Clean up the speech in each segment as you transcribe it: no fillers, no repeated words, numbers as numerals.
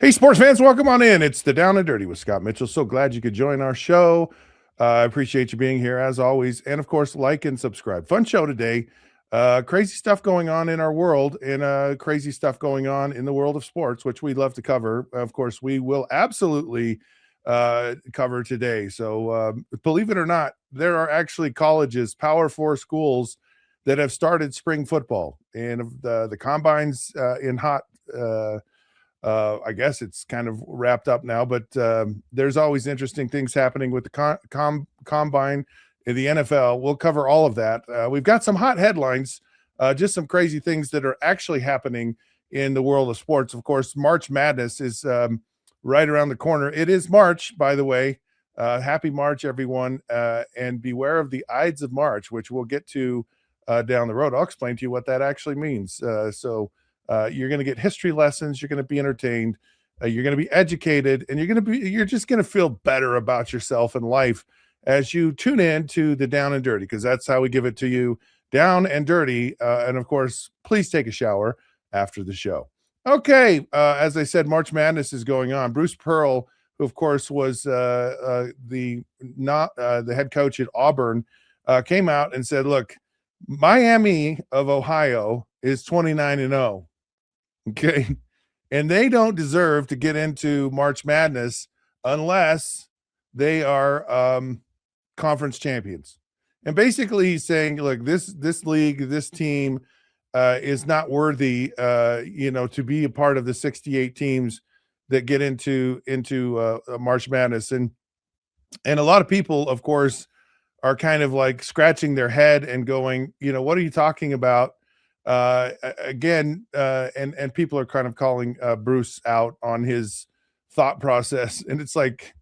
Hey, sports fans, welcome on in. It's the Down and Dirty with Scott Mitchell. So glad you could join our show. I appreciate you being here as always. And of course, like and subscribe. Fun show today. Crazy stuff going on in our world and crazy stuff going on in the world of sports, which we'd love to cover. Of course, we will absolutely cover today. So believe it or not, there are actually colleges, Power Four schools that have started spring football. And the combines in hot I guess it's kind of wrapped up now, but there's always interesting things happening with the combine in the NFL. We'll cover all of that. We've got some hot headlines, just some crazy things that are actually happening in the world of sports. Of course, March Madness is right around the corner. It is March, by the way. Happy March, everyone, and beware of the Ides of March, which we'll get to down the road. I'll explain to you what that actually means. You're going to get history lessons. You're going to be entertained. You're going to be educated, and you're just going to feel better about yourself and life as you tune in to the Down and Dirty, because that's how we give it to you, down and dirty. And of course, please take a shower after the show. Okay, as I said, March Madness is going on. Bruce Pearl, who of course was the head coach at Auburn, came out and said, "Look, Miami of Ohio is 29-0." Okay. And they don't deserve to get into March Madness unless they are conference champions. And basically he's saying, look, this league, this team is not worthy, to be a part of the 68 teams that get into March Madness. And a lot of people, of course, are kind of like scratching their head and going, what are you talking about? And people are kind of calling Bruce out on his thought process. And it's like,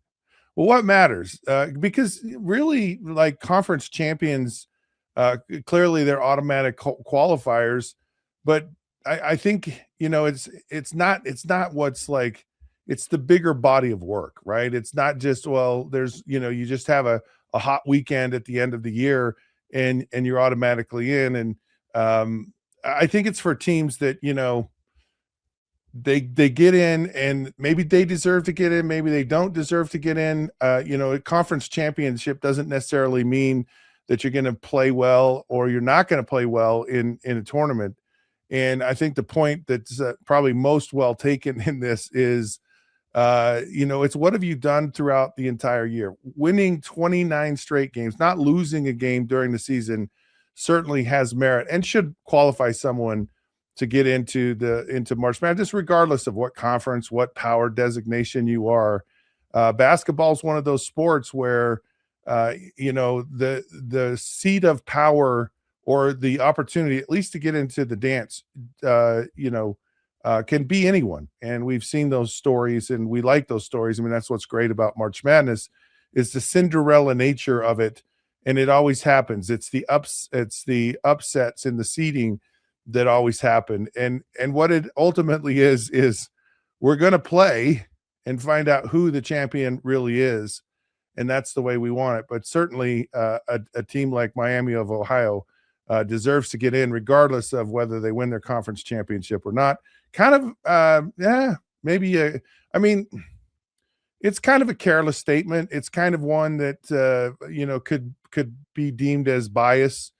well, what matters? Because really, like, conference champions, clearly they're automatic qualifiers, but I think, it's not what's like, it's the bigger body of work, right? It's not just, well, there's, you just have a hot weekend at the end of the year and you're automatically in. And I think it's for teams that, they get in and maybe they deserve to get in, maybe they don't deserve to get in. A conference championship doesn't necessarily mean that you're going to play well or you're not going to play well in a tournament. And I think the point that's probably most well taken in this is, it's what have you done throughout the entire year? Winning 29 straight games, not losing a game during the season, certainly has merit and should qualify someone to get into March Madness, regardless of what conference, what power designation you are. Basketball is one of those sports where, the seat of power or the opportunity, at least to get into the dance, can be anyone. And we've seen those stories and we like those stories. I mean, that's what's great about March Madness is the Cinderella nature of it. And it always happens. It's the upsets in the seeding that always happen. And what it ultimately is we're going to play and find out who the champion really is. And that's the way we want it. But certainly a team like Miami of Ohio deserves to get in regardless of whether they win their conference championship or not. Kind of, maybe, it's kind of a careless statement. It's kind of one that, could be deemed as bias,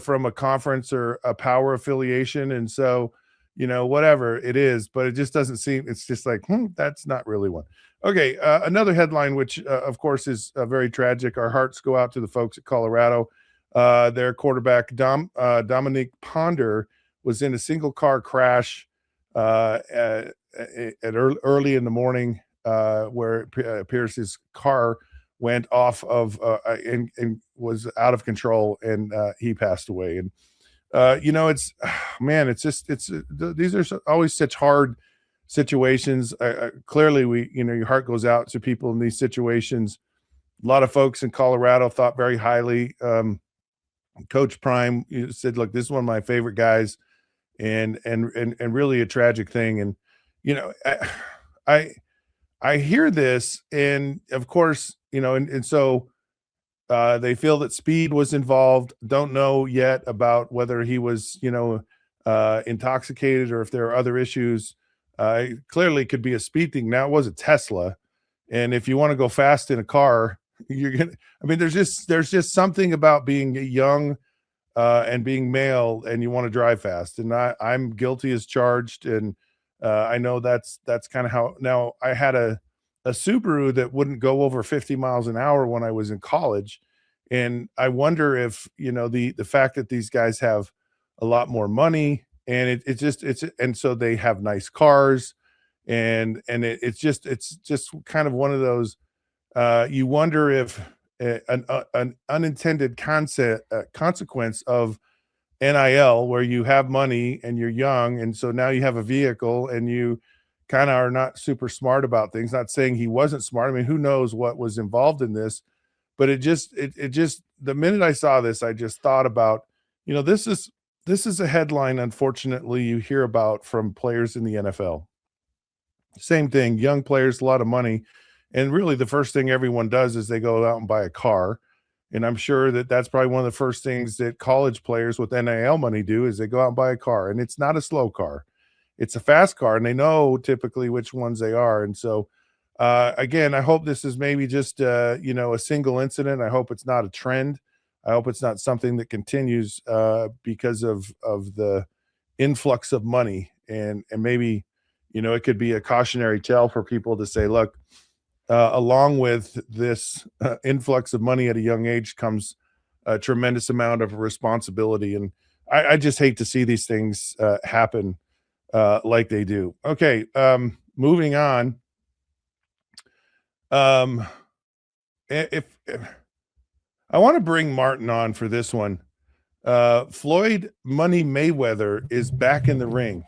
from a conference or a power affiliation. And so, whatever it is, but it just doesn't seem, it's just like, that's not really one. Okay. Another headline, which of course is very tragic. Our hearts go out to the folks at Colorado. Their quarterback, Dominique Ponder, was in a single car crash at early in the morning, where it appears his car went off of and was out of control, and he passed away. And it's man, these are always such hard situations. Clearly, your heart goes out to people in these situations. A lot of folks in Colorado thought very highly. Coach Prime said, "Look, this is one of my favorite guys," and really a tragic thing. And I hear this, and of course, and so they feel that speed was involved. Don't know yet about whether he was, intoxicated or if there are other issues. It clearly could be a speed thing. Now it was a Tesla, and if you want to go fast in a car, you're gonna. I mean, there's just something about being young and being male, and you want to drive fast. And I'm guilty as charged, and I know that's kind of how. Now I had a Subaru that wouldn't go over 50 miles an hour when I was in college, and I wonder if the fact that these guys have a lot more money, and it's and so they have nice cars, and it's just kind of one of those you wonder if an unintended consequence of NIL, where you have money and you're young, and so now you have a vehicle and you kind of are not super smart about things. Not saying he wasn't smart. I mean, who knows what was involved in this? But it just the minute I saw this, I just thought about, this is a headline, unfortunately, you hear about from players in the NFL. Same thing, young players, a lot of money, and really the first thing everyone does is they go out and buy a car, and I'm sure that that's probably one of the first things that college players with NIL money do is they go out and buy a car, and it's not a slow car. It's a fast car, and they know typically which ones they are, and so, again, I hope this is maybe just, a single incident. I hope it's not a trend. I hope it's not something that continues, because of the influx of money, and maybe it could be a cautionary tale for people to say, look, along with this influx of money at a young age comes a tremendous amount of responsibility, and I just hate to see these things happen like they do. Okay, moving on. um if I want to bring Martin on for this one. Floyd Money Mayweather is back in the ring.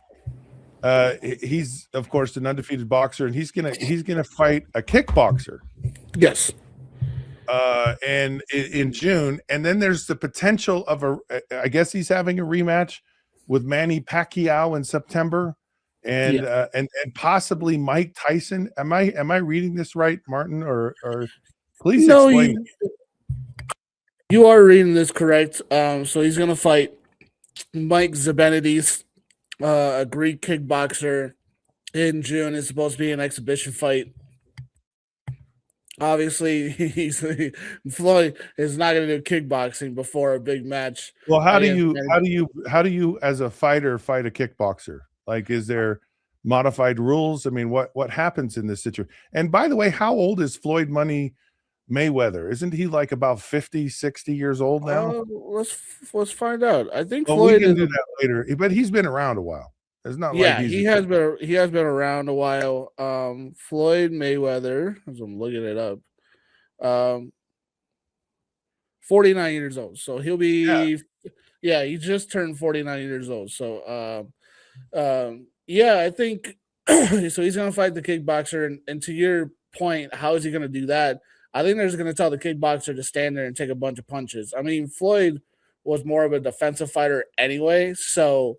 He's of course an undefeated boxer, and he's gonna fight a kickboxer Yes. and in June, and then there's the potential of I guess he's having a rematch with Manny Pacquiao in September, Yeah. and possibly Mike Tyson. Am I reading this right, Martin? Or please No, explain you, you are reading this correct. So he's gonna fight Mike Zabenides, a Greek kickboxer, in June. It's supposed to be an exhibition fight. Obviously, Floyd is not going to do kickboxing before a big match Well, how do against you Manny. how do you as a fighter fight a kickboxer? Like, is there modified rules? I mean, what happens in this situation? And by the way, how old is Floyd Money Mayweather? Isn't he like about 50, 60 years old now? Let's find out. I think Well, we Floyd can is. do that later, but he's been around a while. It's not like Yeah, he's he has been around a while. Floyd Mayweather, as I'm looking it up, um, 49 years old. So he'll yeah. be. Yeah, he just turned 49 years old. So yeah, I think so. He's gonna fight the kickboxer, and to your point, how is he gonna do that? I think they're just gonna tell the kickboxer to stand there and take a bunch of punches. I mean, Floyd was more of a defensive fighter anyway, so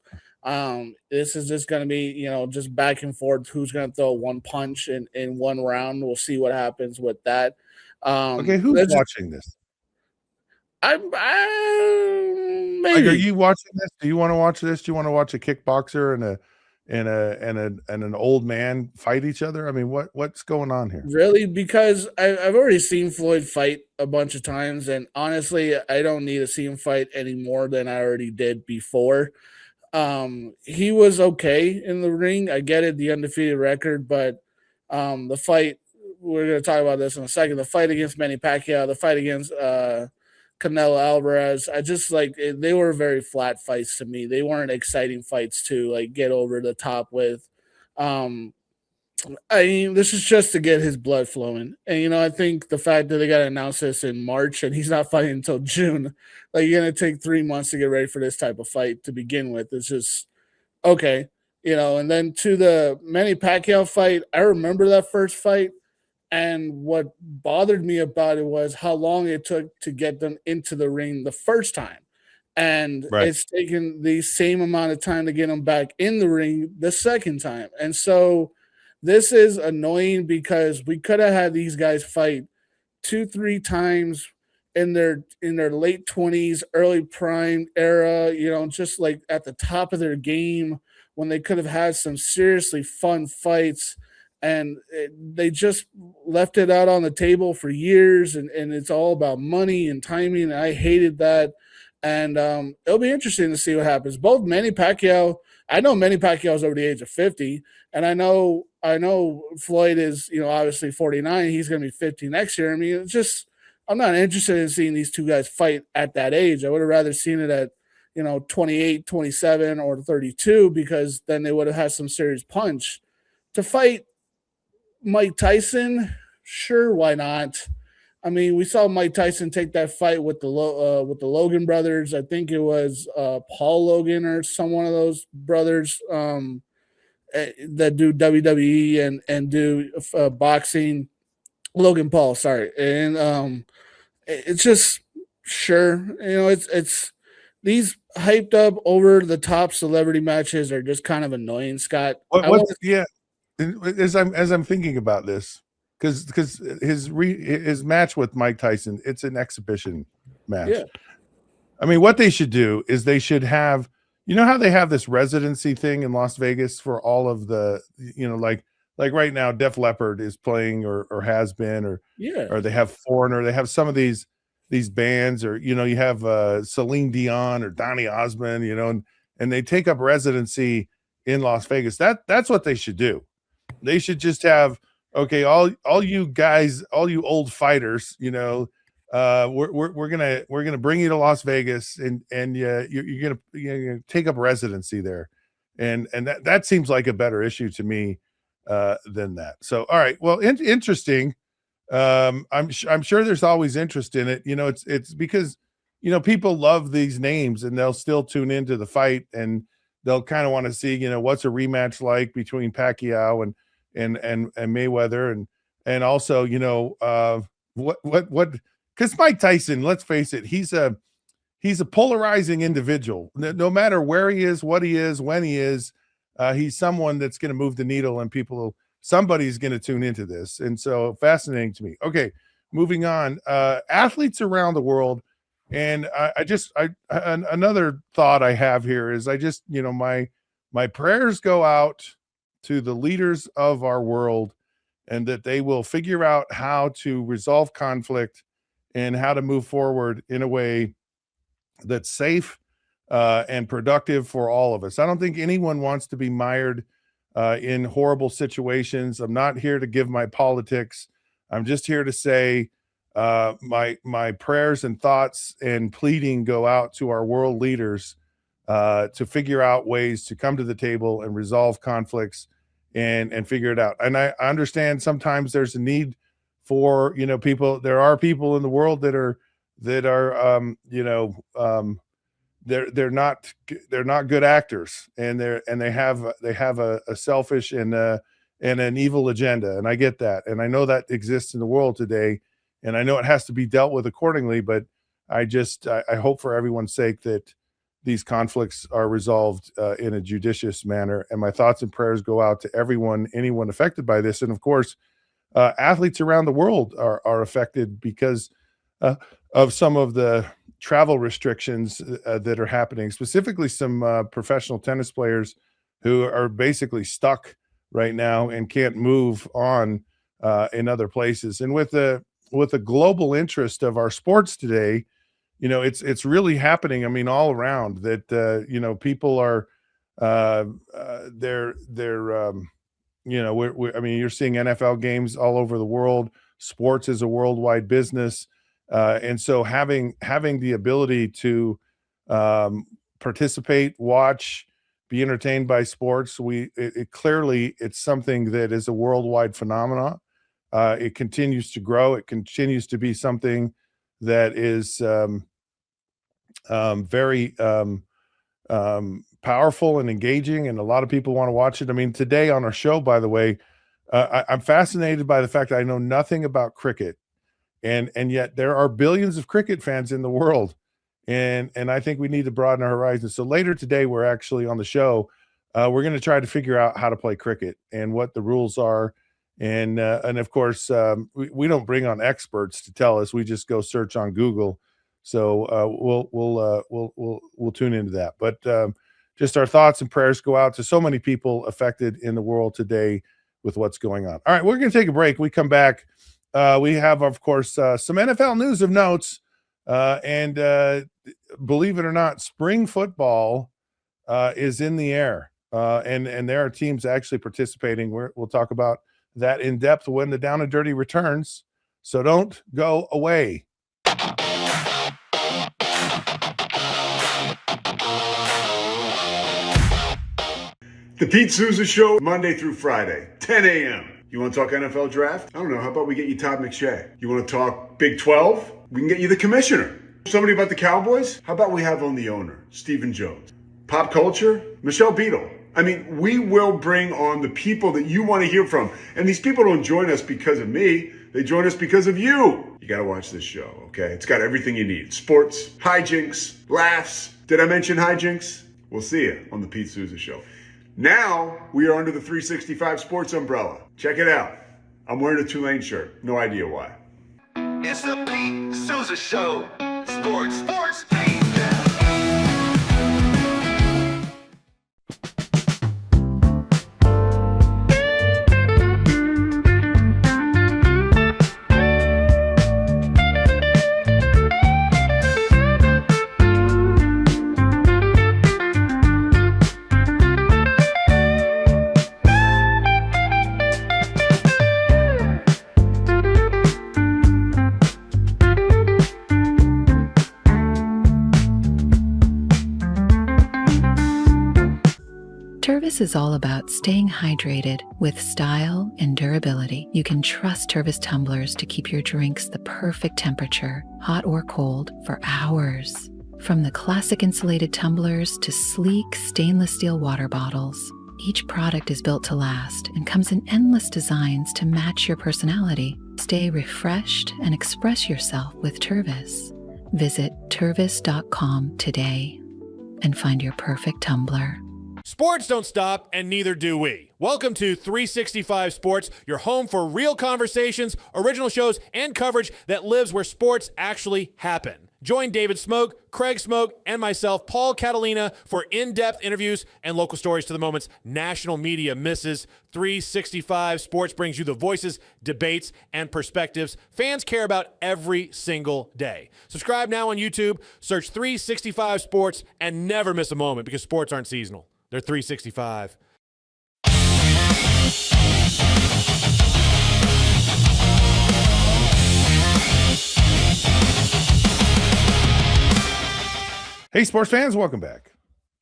this is just gonna be just back and forth. Who's gonna throw one punch in one round? We'll see what happens with that. Okay, who's Let's just watching this? Like, are maybe you watching this? Do you want to watch this? Do you want to watch a kickboxer and an old man fight each other? I mean, what's going on here? really, because I've already seen Floyd fight a bunch of times, and honestly, I don't need to see him fight any more than I already did before. He was okay in the ring. I get it, the undefeated record, but the fight, we're going to talk about this in a second. The fight against Manny Pacquiao, the fight against Canelo Alvarez, I just they were very flat fights to me. They weren't exciting fights to like get over the top with. Um, I mean, this is just to get his blood flowing. And, I think the fact that they got to announce this in March and he's not fighting until June, like, you're going to take 3 months to get ready for this type of fight to begin with. It's just, okay. And then to the Manny Pacquiao fight, I remember that first fight. And what bothered me about it was how long it took to get them into the ring the first time. And Right. it's taken the same amount of time to get them back in the ring the second time. And so this is annoying because we could have had these guys fight 2, 3 times in their late 20s, early prime era, just like at the top of their game when they could have had some seriously fun fights, and they just left it out on the table for years, and it's all about money and timing. And I hated that. And it'll be interesting to see what happens. Both Manny Pacquiao, I know Manny Pacquiao is over the age of 50, and I know Floyd is, obviously 49. He's going to be 50 next year. I mean, it's just, I'm not interested in seeing these two guys fight at that age. I would have rather seen it at 28, 27, or 32, because then they would have had some serious punch. To fight Mike Tyson, sure, why not? I mean, we saw Mike Tyson take that fight with the Logan brothers. I think it was Paul Logan or some one of those brothers that do WWE and do boxing. Logan Paul, sorry, and it's just, sure, it's these hyped up over the top celebrity matches are just kind of annoying, Scott. I What want yeah, as I'm thinking about this, because his match with Mike Tyson, it's an exhibition match. Yeah, I mean, what they should do is they should have, how they have this residency thing in Las Vegas for all of the, like right now, Def Leppard is playing or has been, yeah, or they have Foreigner, they have some of these bands, or you have Celine Dion or Donny Osmond, and they take up residency in Las Vegas. That's what they should do. They should just have, okay, all you guys, all you old fighters, we're gonna bring you to Las Vegas, and you're gonna take up residency there, and that seems like a better issue to me than that. So, all right, well, interesting. I'm sure there's always interest in it. It's because people love these names, and they'll still tune into the fight, and they'll kind of want to see what's a rematch like between Pacquiao and Mayweather, and also what because Mike Tyson, let's face it, he's a polarizing individual. No matter where he is, what he is, when he is, he's someone that's going to move the needle, and somebody's going to tune into this. And so, fascinating to me. Okay, moving on. Athletes around the world, and another thought I have here is, my prayers go out to the leaders of our world, and that they will figure out how to resolve conflict and how to move forward in a way that's safe and productive for all of us. I don't think anyone wants to be mired in horrible situations. I'm not here to give my politics. I'm just here to say my prayers and thoughts and pleading go out to our world leaders to figure out ways to come to the table and resolve conflicts and figure it out. And I understand sometimes there's a need for people. There are people in the world that are they're not good actors, and they have a selfish and an evil agenda, and I get that, and I know that exists in the world today, and I know it has to be dealt with accordingly. But I hope for everyone's sake that these conflicts are resolved in a judicious manner. And my thoughts and prayers go out to anyone affected by this, and of course, athletes around the world are affected because of some of the travel restrictions that are happening, specifically some professional tennis players who are basically stuck right now and can't move on in other places. And with the global interest of our sports today, it's really happening. I mean, all around that, people are they're I mean, you're seeing NFL games all over the world. Sports is a worldwide business. And so having the ability to participate, watch, be entertained by sports, clearly it's something that is a worldwide phenomenon. It continues to grow. It continues to be something that is very powerful and engaging, and a lot of people want to watch it. I mean, today on our show, by the way, I'm fascinated by the fact that I know nothing about cricket. And yet there are billions of cricket fans in the world, and I think we need to broaden our horizons. So later today, we're actually on the show. We're going to try to figure out how to play cricket and what the rules are, and of course, we don't bring on experts to tell us. We just go search on Google. So we'll tune into that. But just our thoughts and prayers go out to so many people affected in the world today with what's going on. All right, we're going to take a break. We come back. We have, of course, some NFL news of notes. And believe it or not, spring football is in the air. And there are teams actually participating. We'll talk about that in depth when the Down and Dirty returns. So don't go away. The Pete Souza Show, Monday through Friday, 10 a.m. You want to talk NFL draft? I don't know. How about we get you Todd McShay? You want to talk Big 12? We can get you the commissioner. Somebody about the Cowboys? How about we have on the owner, Stephen Jones? Pop culture? Michelle Beadle. I mean, we will bring on the people that you want to hear from. And these people don't join us because of me. They join us because of you. You got to watch this show, okay? It's got everything you need. Sports, hijinks, laughs. Did I mention hijinks? We'll see you on the Pete Souza Show. Now, we are under the 365 Sports umbrella. Check it out. I'm wearing a Tulane shirt. No idea why. It's the Pete Souza Show. Sports, Pete. Tervis is all about staying hydrated with style and durability. You can trust Tervis tumblers to keep your drinks the perfect temperature, hot or cold, for hours. From the classic insulated tumblers to sleek stainless steel water bottles, each product is built to last and comes in endless designs to match your personality. Stay refreshed and express yourself with Tervis. Visit tervis.com today and find your perfect tumbler. Sports don't stop, and neither do we. Welcome to 365 Sports, your home for real conversations, original shows, and coverage that lives where sports actually happen. Join David Smoke, Craig Smoke, and myself, Paul Catalina, for in-depth interviews and local stories to the moments national media misses. 365 Sports brings you the voices, debates, and perspectives fans care about every single day. Subscribe now on YouTube, search 365 Sports, and never miss a moment because sports aren't seasonal. They're 365. Hey, sports fans, welcome back.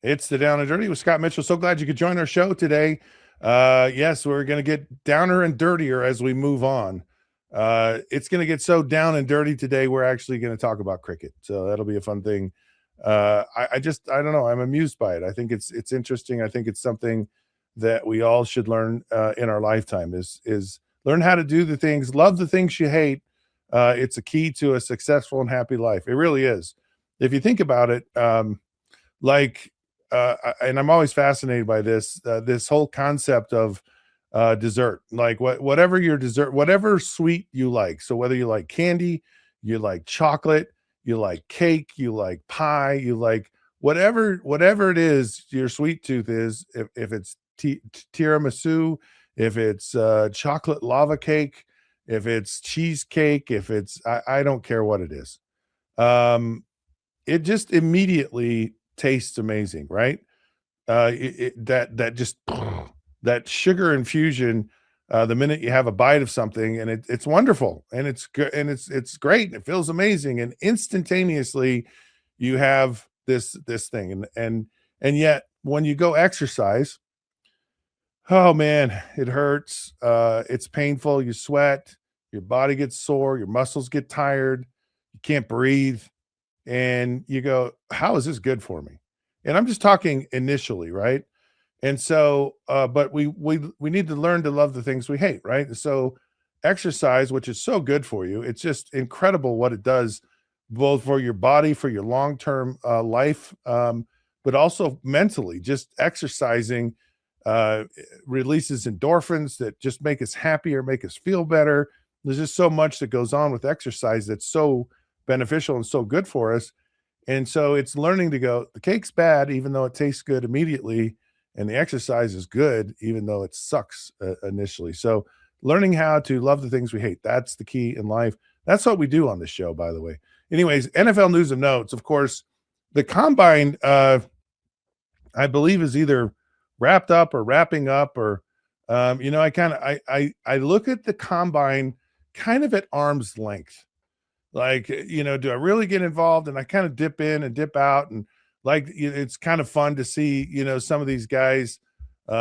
It's the Down and Dirty with Scott Mitchell. So glad you could join our show today. Yes, we're going to get downer and dirtier as we move on. It's going to get so down and dirty today, we're actually going to talk about cricket. So that'll be a fun thing. I don't know. I'm amused by it. I think it's interesting. I think it's something that we all should learn in our lifetime is learn how to do the things, love the things you hate. It's a key to a successful and happy life. It really is. If you think about it, and I'm always fascinated by this whole concept of dessert, like whatever your dessert, whatever sweet you like. So whether you like candy, you like chocolate, you like cake, you like pie, you like whatever it is your sweet tooth is, if it's tiramisu, if it's chocolate lava cake, if it's cheesecake, if it's I don't care what it is. It just immediately tastes amazing, right? That sugar infusion, the minute you have a bite of something, and it's wonderful, and it's good, and it's great, and it feels amazing, and instantaneously you have this thing, and yet when you go exercise, oh man, it hurts. It's painful. You sweat, your body gets sore, your muscles get tired, you can't breathe. And you go, how is this good for me? And I'm just talking initially, right? And so, but we need to learn to love the things we hate, right? So exercise, which is so good for you, it's just incredible what it does, both for your body, for your long-term life, but also mentally. Just exercising releases endorphins that just make us happier, make us feel better. There's just so much that goes on with exercise that's so beneficial and so good for us. And so it's learning to go, the cake's bad, even though it tastes good immediately. And the exercise is good, even though it sucks initially. So learning how to love the things we hate. That's the key in life. That's what we do on this show, by the way. Anyways, NFL news and notes. Of course, the combine, I believe, is either wrapped up or wrapping up, or I look at the combine kind of at arm's length. Like, do I really get involved? And I kind of dip in and dip out, and it's kind of fun to see, some of these guys,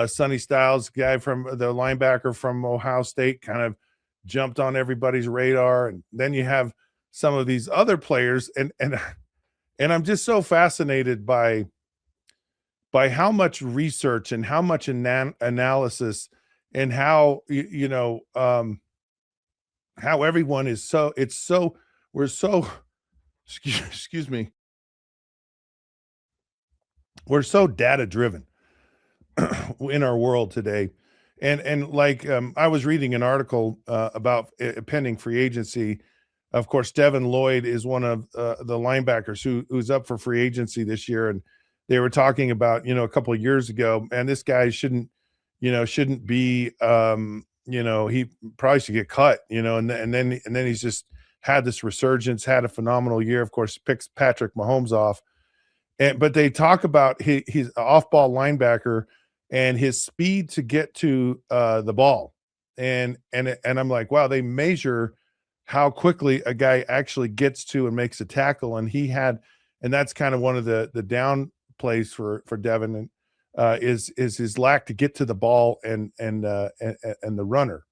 Sonny Styles, guy from the linebacker from Ohio State, kind of jumped on everybody's radar. And then you have some of these other players, and I'm just so fascinated by how much research and how much analysis, and how how everyone is we're so excuse me, we're so data driven in our world today. And I was reading an article about pending free agency. Of course, Devin Lloyd is one of the linebackers who's up for free agency this year, and they were talking about, a couple of years ago, and this guy shouldn't be, he probably should get cut, and then he's just had this resurgence, had a phenomenal year. Of course, picks Patrick Mahomes off, but they talk about his off-ball linebacker and his speed to get to the ball, and I'm like, wow, they measure how quickly a guy actually gets to and makes a tackle, and that's kind of one of the down plays for Devin, and is his lack to get to the ball and the runner.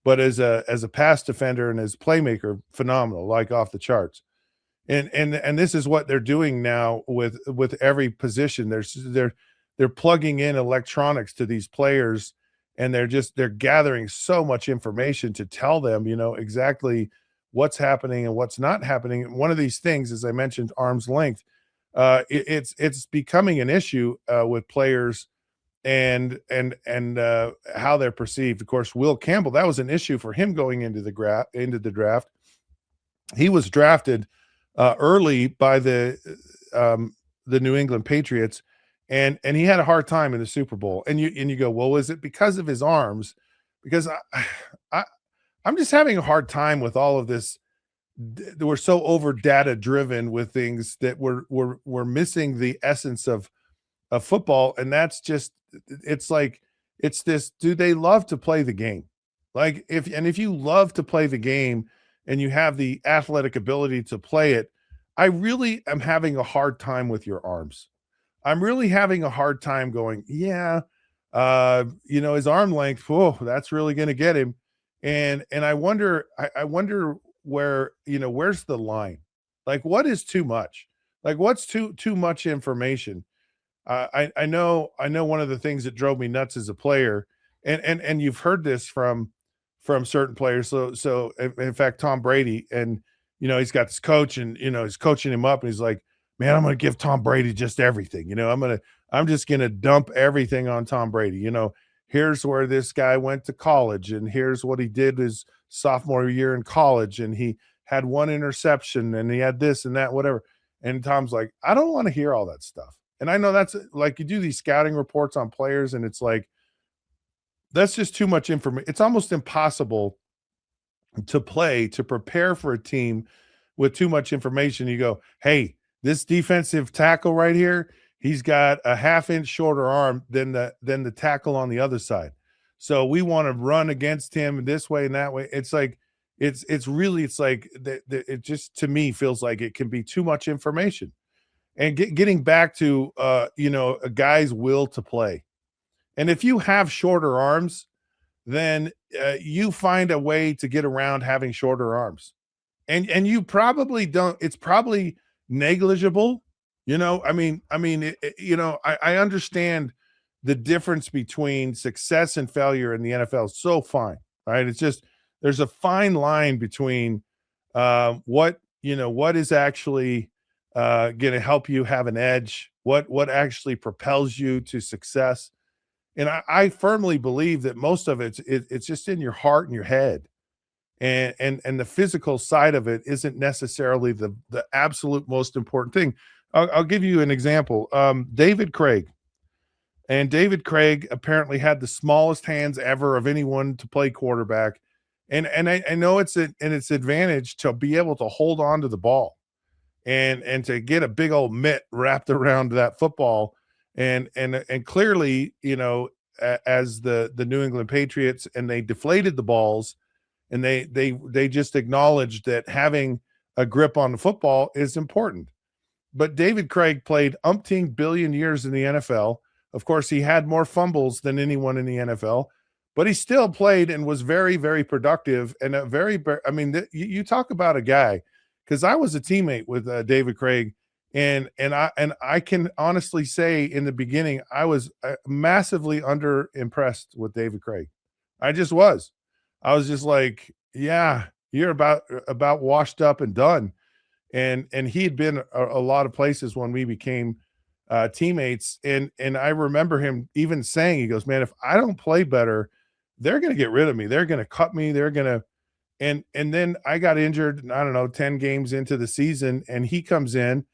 But as a pass defender and as playmaker, phenomenal, like off the charts. And this is what they're doing now with every position. They're plugging in electronics to these players, and they're gathering so much information to tell them, exactly what's happening and what's not happening. And one of these things, as I mentioned, arm's length, it's becoming an issue with players and how they're perceived. Of course, Will Campbell, that was an issue for him going into the draft. He was drafted early by the New England Patriots, and he had a hard time in the Super Bowl. And you go, well, is it because of his arms? Because I'm just having a hard time with all of this. We're so over data driven with things that we're missing the essence of football. And that's just, it's this, do they love to play the game? Like if you love to play the game and you have the athletic ability to play it, I really am having a hard time with your arms. I'm really having a hard time going, his arm length, that's really going to get him. And I wonder where, where's the line? Like, what is too much? Like, what's too much information? I know one of the things that drove me nuts as a player, and you've heard this from certain players. So in fact, Tom Brady, and he's got this coach, and he's coaching him up, and he's like, man, I'm going to give Tom Brady just everything. I'm just going to dump everything on Tom Brady. Here's where this guy went to college, and here's what he did his sophomore year in college, and he had one interception, and he had this and that, whatever. And Tom's like, I don't want to hear all that stuff. And I know that's like, you do these scouting reports on players, and it's like, that's just too much information. It's almost impossible to prepare for a team with too much information. You go, hey, this defensive tackle right here, he's got a half-inch shorter arm than the tackle on the other side. So we want to run against him this way and that way. It's like, it's like it just, to me, feels like it can be too much information. And getting back to, a guy's will to play. And if you have shorter arms, then you find a way to get around having shorter arms. And you probably don't, it's probably negligible. I understand the difference between success and failure in the NFL is so fine, right? It's just, there's a fine line between what is actually going to help you have an edge, what actually propels you to success. And I firmly believe that most of it's just in your heart and your head. and the physical side of it isn't necessarily the absolute most important thing. I'll give you an example. David Craig. And David Craig apparently had the smallest hands ever of anyone to play quarterback. And I know it's its advantage to be able to hold on to the ball and to get a big old mitt wrapped around that football. And clearly, as the New England Patriots, and they deflated the balls, and they just acknowledged that having a grip on the football is important. But David Craig played umpteen billion years in the NFL. Of course, he had more fumbles than anyone in the NFL, but he still played and was very, very productive. And you talk about a guy, because I was a teammate with David Craig, and I can honestly say in the beginning I was massively under impressed with David Craig. I just was. I was just like, yeah, you're about washed up and done. And he had been a lot of places when we became teammates. And I remember him even saying, he goes, man, if I don't play better, they're going to get rid of me. They're going to cut me. They're going to, and then I got injured, I don't know, 10 games into the season, and he comes in,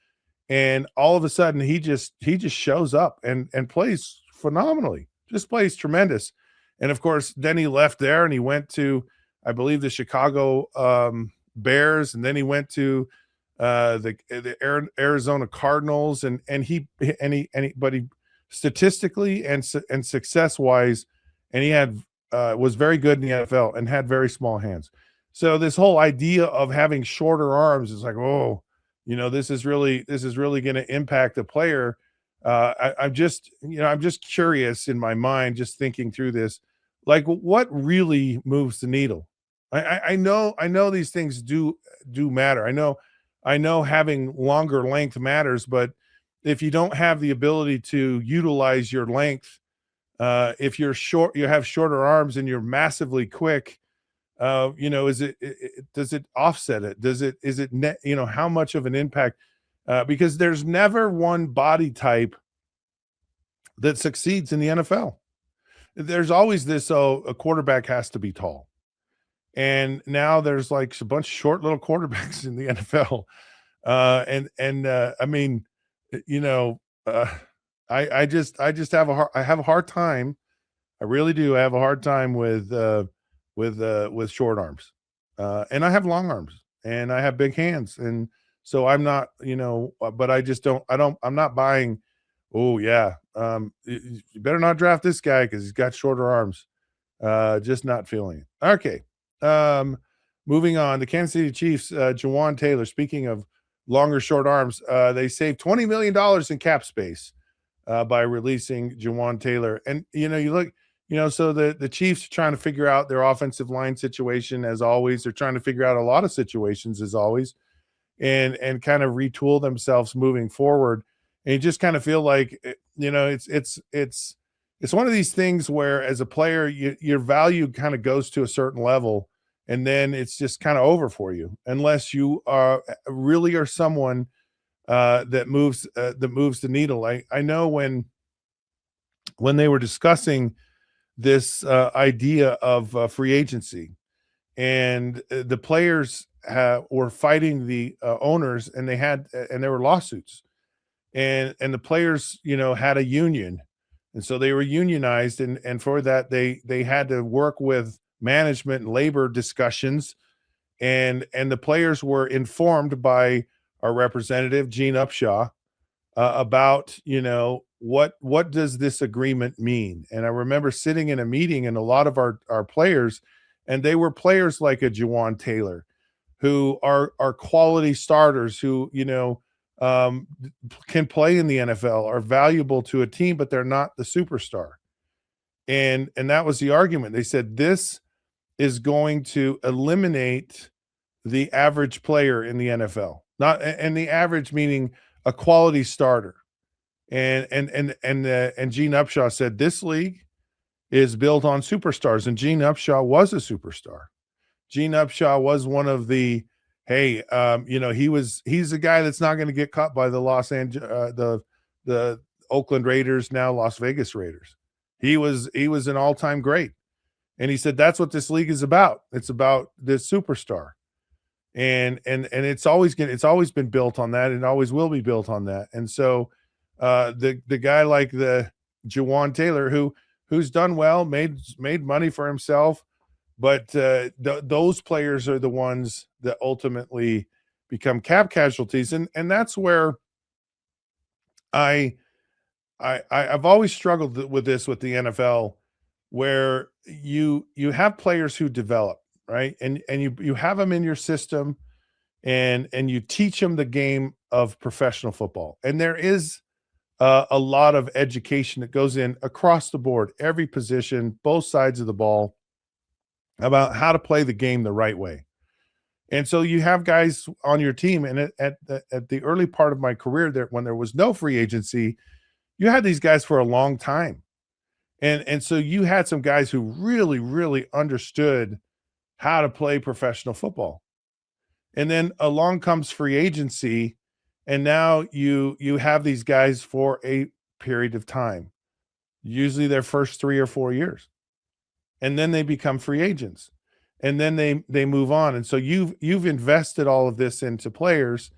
and all of a sudden he just shows up and plays phenomenally, just plays tremendous. And of course, then he left there and he went to, I believe, the Chicago Bears, and then he went to the Arizona Cardinals, and he statistically and success wise, and he had was very good in the NFL and had very small hands. So this whole idea of having shorter arms is like, oh, this is really going to impact the player. I'm just curious in my mind, just thinking through this, like what really moves the needle. I know these things do matter. I know having longer length matters, but if you don't have the ability to utilize your length, if you're short, you have shorter arms and you're massively quick, does it offset it? Is it net, how much of an impact? Because there's never one body type that succeeds in the NFL. There's always this, a quarterback has to be tall. And now there's like a bunch of short little quarterbacks in the NFL. I just have a hard time. I really do. I have a hard time with short arms. And I have long arms and I have big hands. And so I'm not, but I'm not buying, oh yeah. You better not draft this guy because he's got shorter arms. Just not feeling it. Okay. Moving on, the Kansas City Chiefs, Jawaan Taylor, speaking of longer, short arms, they saved $20 million in cap space by releasing Jawaan Taylor. And, you look, so the Chiefs are trying to figure out their offensive line situation as always. They're trying to figure out a lot of situations as always and kind of retool themselves moving forward. And you just kind of feel like, it's one of these things where as a player, your value kind of goes to a certain level, and then it's just kind of over for you unless you really are someone that moves the needle. I know when they were discussing this idea of free agency, and the players were fighting the owners, and there were lawsuits, and the players had a union. And so they were unionized, and for that they had to work with management and labor discussions, and the players were informed by our representative Gene Upshaw about what does this agreement mean. And I remember sitting in a meeting, and a lot of our players, and they were players like a Jawaan Taylor, who are quality starters, who can play in the NFL, are valuable to a team, but they're not the superstar. And that was the argument. They said this is going to eliminate the average player in the NFL. And the average meaning a quality starter. And Gene Upshaw said this league is built on superstars, and Gene Upshaw was a superstar. Gene Upshaw was one of the he's a guy that's not going to get caught by the the Oakland Raiders, now Las Vegas Raiders. He was an all-time great. And he said that's what this league is about. It's about this superstar. And it's always been built on that, and always will be built on that. And so the guy like the Jawan Taylor, who's done well, made money for himself, but those players are the ones that ultimately become cap casualties. And that's where I've always struggled with this with the NFL, where you have players who develop, right? And you have them in your system, and you teach them the game of professional football. And there is a lot of education that goes in across the board, every position, both sides of the ball, about how to play the game the right way. And so you have guys on your team, and at the early part of my career, there when there was no free agency, you had these guys for a long time. And so you had some guys who really, really understood how to play professional football. And then along comes free agency, and now you have these guys for a period of time, usually their first 3 or 4 years. And then they become free agents. And then they move on. And so you've invested all of this into players,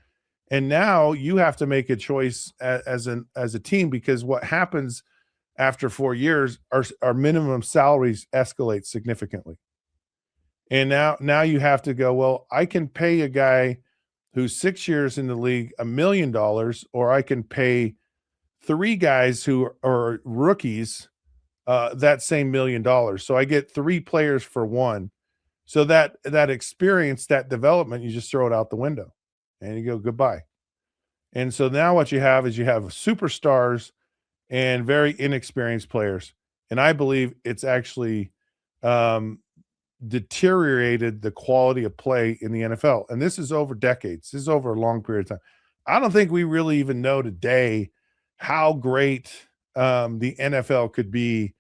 and now you have to make a choice as a team, because what happens after 4 years, our minimum salaries escalate significantly. And now you have to go, well, I can pay a guy who's 6 years in the league $1 million, or I can pay 3 guys who are rookies that same $1 million. So I get 3 players for 1. So that experience, that development, you just throw it out the window and you go goodbye. And so now what you have is you have superstars and very inexperienced players. And I believe it's actually deteriorated the quality of play in the NFL. And this is over decades. This is over a long period of time. I don't think we really even know today how great the NFL could be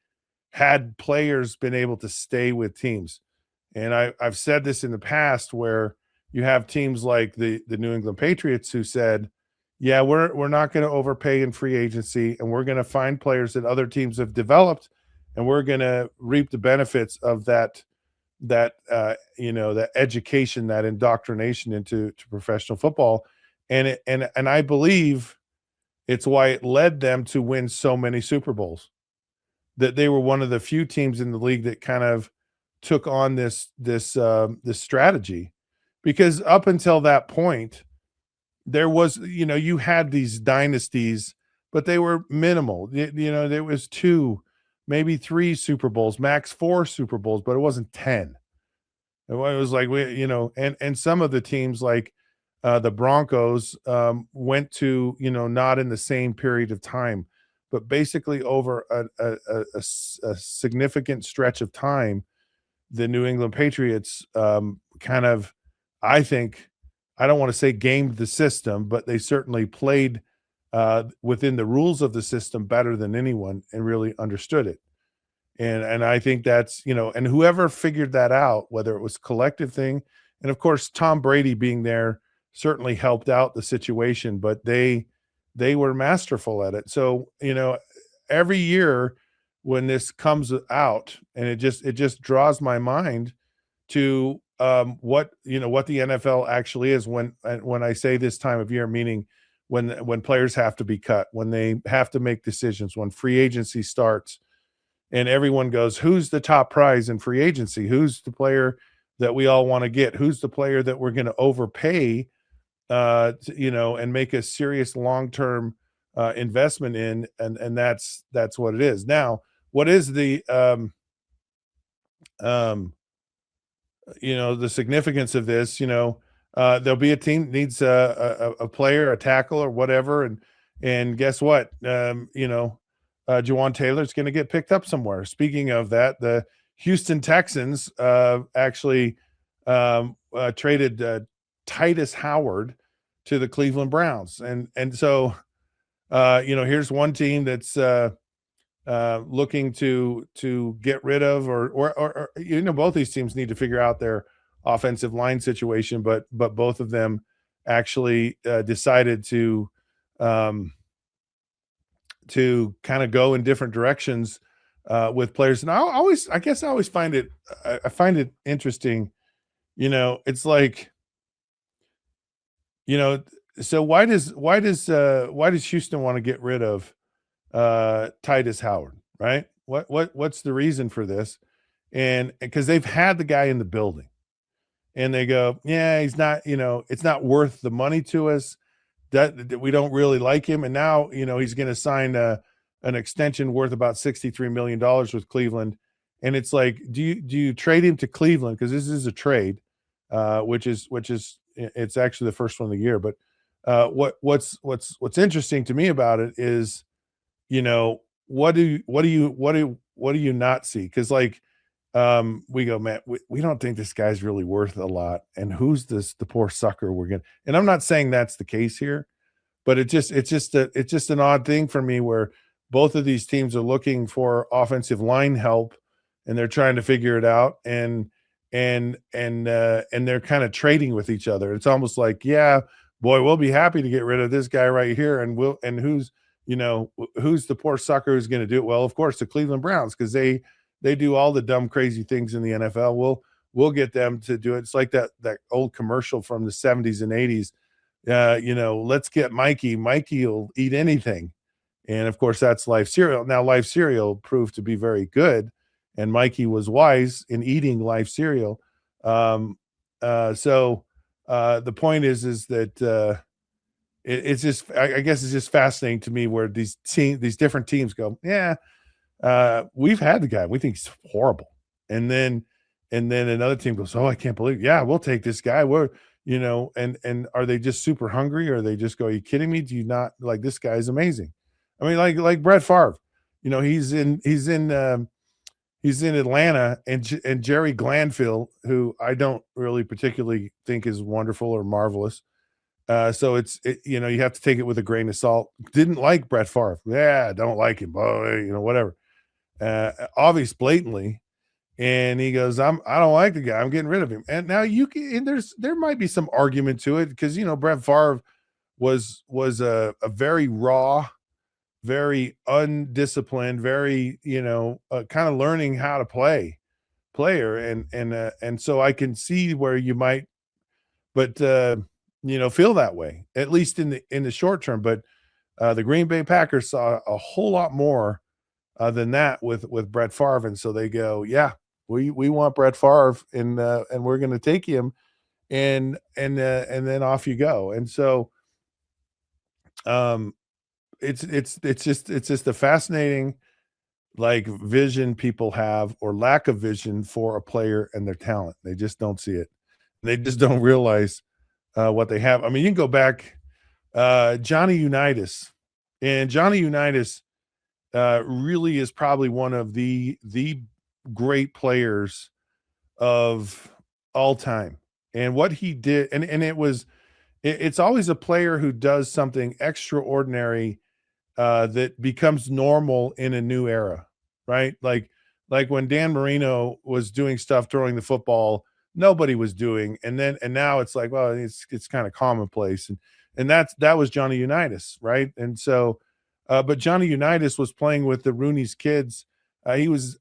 had players been able to stay with teams. And I've said this in the past, where you have teams like the New England Patriots who said, yeah, we're not going to overpay in free agency, and we're going to find players that other teams have developed, and we're going to reap the benefits of that education, that indoctrination into professional football. And I believe it's why it led them to win so many Super Bowls, that they were one of the few teams in the league that kind of took on this strategy. Because up until that point, there was, you had these dynasties, but they were minimal. There was 2, maybe 3 Super Bowls, max 4 Super Bowls, but it wasn't 10. It was like, and some of the teams like the Broncos went to, not in the same period of time, but basically over a significant stretch of time, the New England Patriots kind of, I think, I don't want to say gamed the system, but they certainly played within the rules of the system better than anyone, and really understood it. And I think that's, and whoever figured that out, whether it was a collective thing, and of course Tom Brady being there certainly helped out the situation, but they were masterful at it. So, every year when this comes out, and it just draws my mind to what the NFL actually is, when I say this time of year, meaning when players have to be cut, when they have to make decisions, when free agency starts, and everyone goes, who's the top prize in free agency? Who's the player that we all want to get? Who's the player that we're going to overpay, and make a serious long-term investment in? And that's what it is. Now, what is the the significance of this? There'll be a team that needs a player, a tackle, or whatever, and guess what? Jawan Taylor's going to get picked up somewhere. Speaking of that, the Houston Texans actually traded Titus Howard to the Cleveland Browns, and so here's one team that's looking to get rid of, or both these teams need to figure out their offensive line situation, but both of them actually decided to kind of go in different directions with players. And I guess I always find it, I find it interesting. It's like, so why does Houston want to get rid of Titus Howard, right? What's the reason for this? And because they've had the guy in the building, and they go, yeah, he's not, it's not worth the money to us. That we don't really like him, and now he's going to sign an extension worth about $63 million with Cleveland, and it's like, do you trade him to Cleveland, because this is a trade, which is it's actually the first one of the year, but what's interesting to me about it is, what do you not see? Because like, we go, man, we don't think this guy's really worth a lot, and who's the poor sucker we're gonna. And I'm not saying that's the case here, but it's just an odd thing for me where both of these teams are looking for offensive line help, and they're trying to figure it out, and they're kind of trading with each other. It's almost like, yeah, boy, we'll be happy to get rid of this guy right here, and who's the poor sucker who's going to do it? Well, of course, the Cleveland Browns, because they do all the dumb, crazy things in the NFL. We'll get them to do it. It's like that old commercial from the 70s and 80s. Let's get Mikey. Mikey will eat anything. And of course, that's Life Cereal. Now, Life Cereal proved to be very good, and Mikey was wise in eating Life Cereal. So the point is that it's just, I guess it's just fascinating to me where these different teams go, yeah, we've had the guy, we think he's horrible, and then another team goes, oh, I can't believe, yeah, we'll take this guy. We're and are they just super hungry, or they just go, are you kidding me? Do you not like, this guy is amazing? I mean, like Brett Favre, he's in Atlanta, and Jerry Glanville, who I don't really particularly think is wonderful or marvelous. So you have to take it with a grain of salt. Didn't like Brett Favre. Yeah, don't like him. Whatever. Obvious blatantly. And he goes, I don't like the guy. I'm getting rid of him. And now there might be some argument to it, because, Brett Favre was a very raw, very undisciplined, very, kind of learning how to play player. And so I can see where you might, but, feel that way, at least in the short term. But the Green Bay Packers saw a whole lot more than that with Brett Favre, and so they go, yeah, we want Brett Favre, and we're going to take him, and then off you go. And so, it's just a fascinating, like, vision people have, or lack of vision, for a player and their talent. They just don't see it. They just don't realize what they have. I mean, you can go back, Johnny Unitas, and Johnny Unitas really is probably one of the great players of all time. And what he did, and it's always a player who does something extraordinary that becomes normal in a new era, right? Like when Dan Marino was doing stuff throwing the football nobody was doing, and now it's like, well, it's kind of commonplace, and that was Johnny Unitas, right? And so, but Johnny Unitas was playing with the Rooney's kids. He was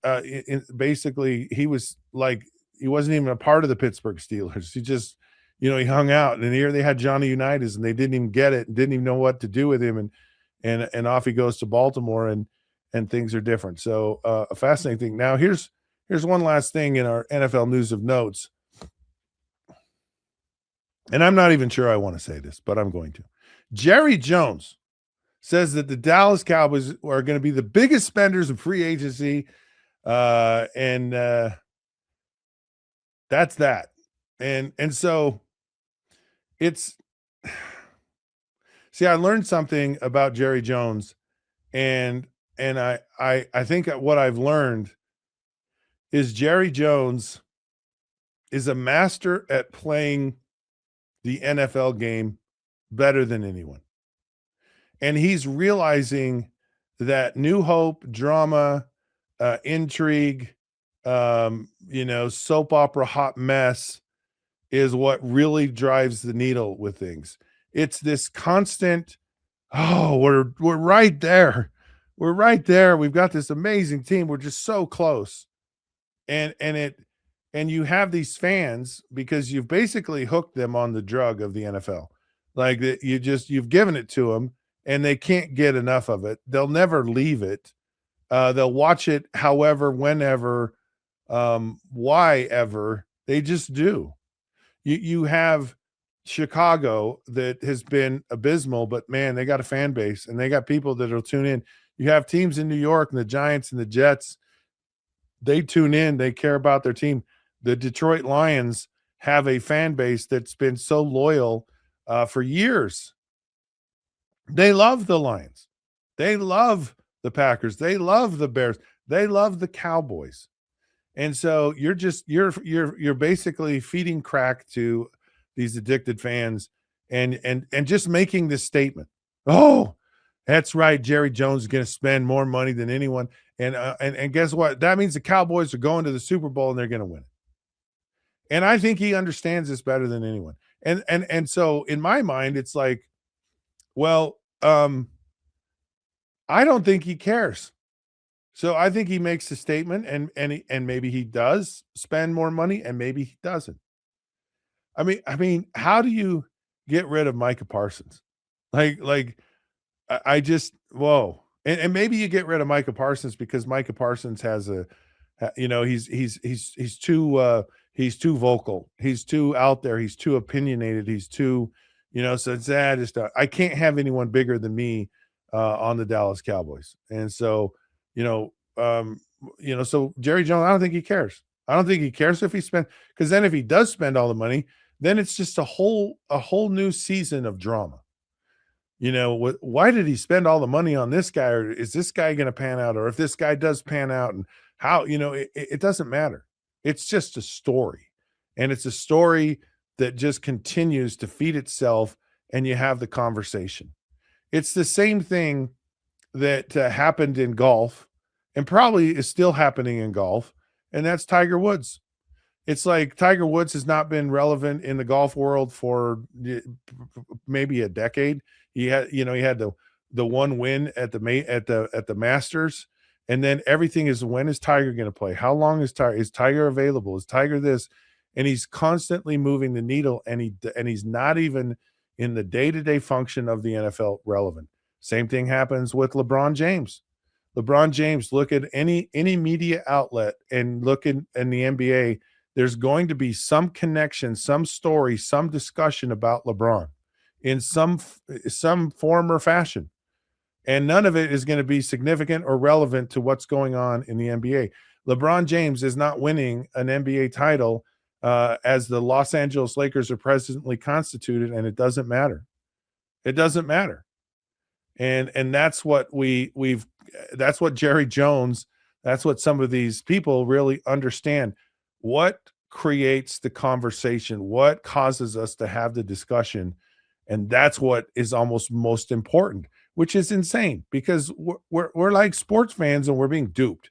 basically, he was like, he wasn't even a part of the Pittsburgh Steelers. He just, he hung out, and here they had Johnny Unitas, and they didn't even get it, and didn't even know what to do with him, and off he goes to Baltimore, and things are different. So a fascinating thing. Now here's one last thing in our NFL news of notes. And I'm not even sure I want to say this, but I'm going to. Jerry Jones says that the Dallas Cowboys are going to be the biggest spenders in free agency. And that's that. And so it's, see, I learned something about Jerry Jones, and I think what I've learned is Jerry Jones is a master at playing the NFL game better than anyone. And he's realizing that new hope, drama, intrigue, soap opera hot mess is what really drives the needle with things. It's this constant, oh, we're right there. We're right there. We've got this amazing team. We're just so close. And you have these fans because you've basically hooked them on the drug of the NFL. Like that you've given it to them and they can't get enough of it. They'll never leave it. They'll watch it however, whenever, why ever. They just do. You have Chicago that has been abysmal, but man, they got a fan base and they got people that'll tune in. You have teams in New York and the Giants and the Jets. They tune in. They care about their team. The Detroit Lions have a fan base that's been so loyal for years. They love the Lions. They love the Packers. They love the Bears. They love the Cowboys. And so you're basically feeding crack to these addicted fans and just making this statement. Oh, that's right. Jerry Jones is going to spend more money than anyone. And guess what? That means the Cowboys are going to the Super Bowl and they're going to win it. And I think he understands this better than anyone. And so in my mind, it's like, well, I don't think he cares. So I think he makes a statement and maybe he does spend more money and maybe he doesn't. I mean, how do you get rid of Micah Parsons? I just, whoa. And maybe you get rid of Micah Parsons because Micah Parsons has he's too vocal. He's too out there. He's too opinionated. He's too, so it's I can't have anyone bigger than me on the Dallas Cowboys. And so, so Jerry Jones, I don't think he cares. I don't think he cares if he spends, because then if he does spend all the money, then it's just a whole new season of drama. Why did he spend all the money on this guy? Or is this guy going to pan out? Or if this guy does pan out, and how, it doesn't matter. It's just a story. And it's a story that just continues to feed itself, and you have the conversation. It's the same thing that happened in golf and probably is still happening in golf. And that's Tiger Woods. It's like Tiger Woods has not been relevant in the golf world for maybe a decade. He had the one win at the Masters, and then everything is, when is Tiger going to play? How long is Tiger available? Is Tiger this? And he's constantly moving the needle, and he's not even in the day-to-day function of the NFL relevant. Same thing happens with LeBron James. LeBron James, look at any media outlet and look in the NBA. There's going to be some connection, some story, some discussion about LeBron in some form or fashion. And none of it is going to be significant or relevant to what's going on in the NBA. LeBron James is not winning an NBA title as the Los Angeles Lakers are presently constituted, and it doesn't matter. It doesn't matter. And that's what that's what Jerry Jones, that's what some of these people really understand. What creates the conversation? What causes us to have the discussion? And that's what is almost most important, which is insane because we're like sports fans and we're being duped.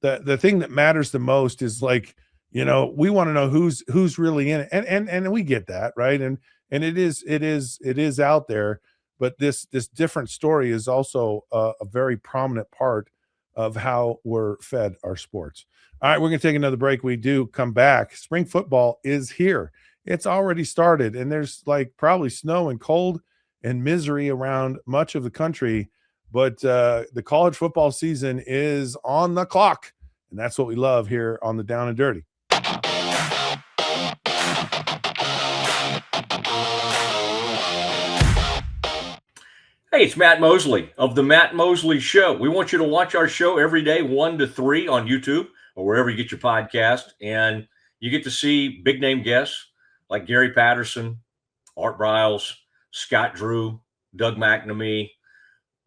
The thing that matters the most is like, we want to know who's really in it. And we get that, right? And it is out there, but this different story is also a very prominent part of how we're fed our sports. All right, we're going to take another break. We do come back. Spring football is here. It's already started, and there's like probably snow and cold and misery around much of the country, but the college football season is on the clock, and that's what we love here on the Down and Dirty. Hey, it's Matt Mosley of The Matt Mosley Show. We want you to watch our show every day, 1 to 3 on YouTube or wherever you get your podcast. And you get to see big name guests like Gary Patterson, Art Briles, Scott Drew, Doug McNamee,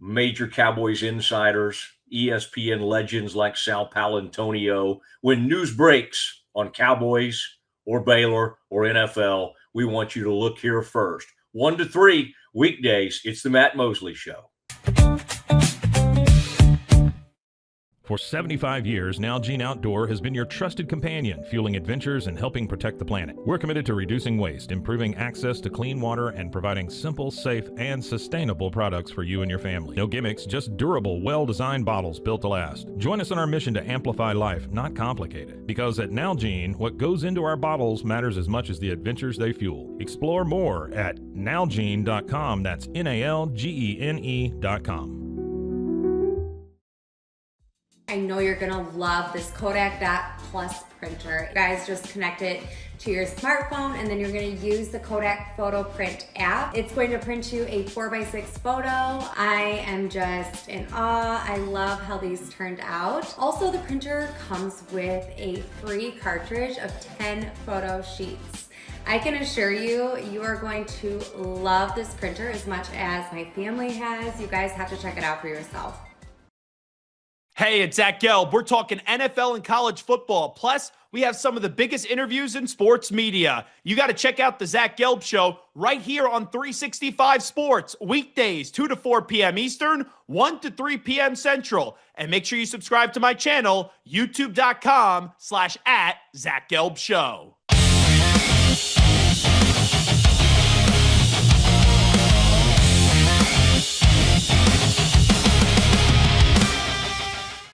major Cowboys insiders, ESPN legends like Sal Palantonio. When news breaks on Cowboys or Baylor or NFL, we want you to look here first. 1 to 3 weekdays. It's the Matt Mosley Show. For 75 years, Nalgene Outdoor has been your trusted companion, fueling adventures and helping protect the planet. We're committed to reducing waste, improving access to clean water, and providing simple, safe, and sustainable products for you and your family. No gimmicks, just durable, well-designed bottles built to last. Join us in our mission to amplify life, not complicate it. Because at Nalgene, what goes into our bottles matters as much as the adventures they fuel. Explore more at nalgene.com. That's NALGENE.com. I know you're gonna love this Kodak Dot Plus printer. You guys just connect it to your smartphone and then you're gonna use the Kodak Photo Print app. It's going to print you a 4x6 photo. I am just in awe. I love how these turned out. Also, the printer comes with a free cartridge of 10 photo sheets. I can assure you, you are going to love this printer as much as my family has. You guys have to check it out for yourself. Hey, it's Zach Gelb. We're talking NFL and college football. Plus, we have some of the biggest interviews in sports media. You got to check out the Zach Gelb Show right here on 365 Sports, weekdays, 2 to 4 p.m. Eastern, 1 to 3 p.m. Central. And make sure you subscribe to my channel, youtube.com/@ZachGelbShow.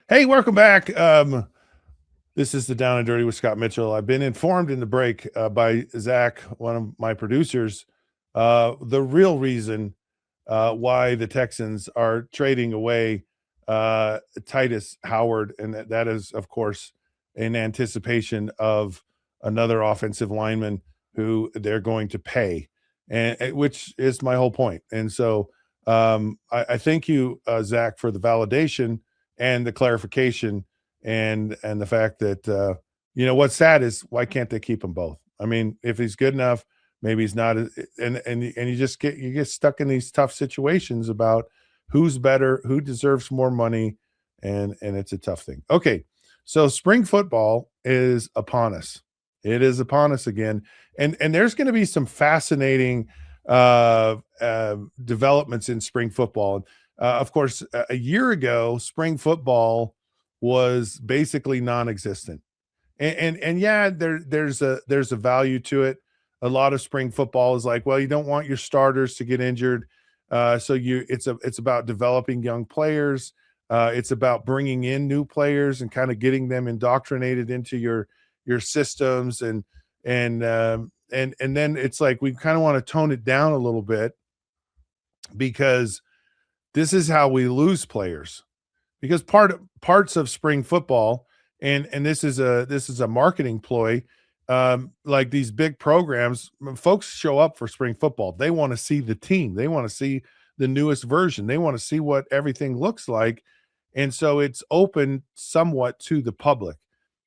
Hey, welcome back. This is the Down and Dirty with Scott Mitchell. I've been informed in the break by Zach, one of my producers, the real reason why the Texans are trading away Titus Howard, and that is, of course, in anticipation of another offensive lineman who they're going to pay, and which is my whole point. And so I thank you, Zach, for the validation and the clarification and the fact that what's sad is why can't they keep them both? I mean, if he's good enough, maybe he's not, and you just get stuck in these tough situations about who's better, who deserves more money, and it's a tough thing. Okay, so spring football is upon us. It is upon us again, and there's going to be some fascinating developments in spring football. Of course, a year ago, spring football was basically non-existent, and yeah, there's a value to it. A lot of spring football is like, well, you don't want your starters to get injured, so it's about developing young players. It's about bringing in new players and kind of getting them indoctrinated into your systems, and then it's like we kind of want to tone it down a little bit because this is how we lose players, because parts of spring football, and this is a marketing ploy, like these big programs, folks show up for spring football. They want to see the team. They want to see the newest version. They want to see what everything looks like. And so it's open somewhat to the public,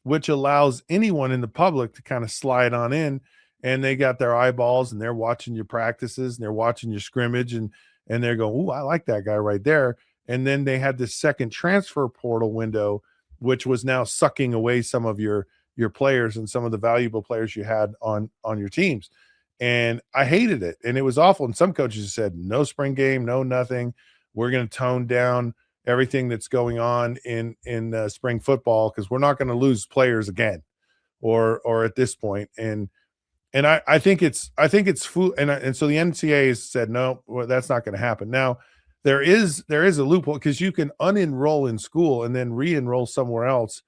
which allows anyone in the public to kind of slide on in, and they got their eyeballs and they're watching your practices and they're watching your scrimmage, and they're going, "Ooh, I like that guy right there." And then they had this second transfer portal window, which was now sucking away some of your players and some of the valuable players you had on your teams. And I hated it, and it was awful. And some coaches said, "No spring game, no nothing. We're going to tone down everything that's going on in spring football because we're not going to lose players again, or at this point." And I think it's fool, and so the NCAA has said no, well, that's not going to happen. Now there is a loophole because you can unenroll in school and then re-enroll somewhere else,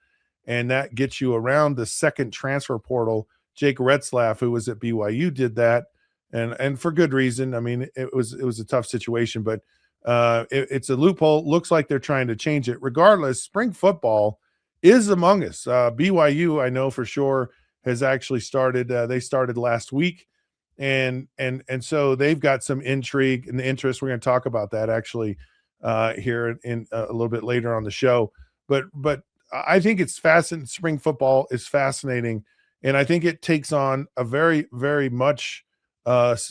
and that gets you around the second transfer portal. Jake Retzlaff, who was at BYU, did that, and for good reason. I mean, it was a tough situation, but it's a loophole. Looks like they're trying to change it. Regardless, spring football is among us. BYU, I know for sure, has actually started. They started last week, and so they've got some intrigue and interest. We're going to talk about that actually here in a little bit later on the show. But I think it's fascinating. Spring football is fascinating, and I think it takes on a very, very much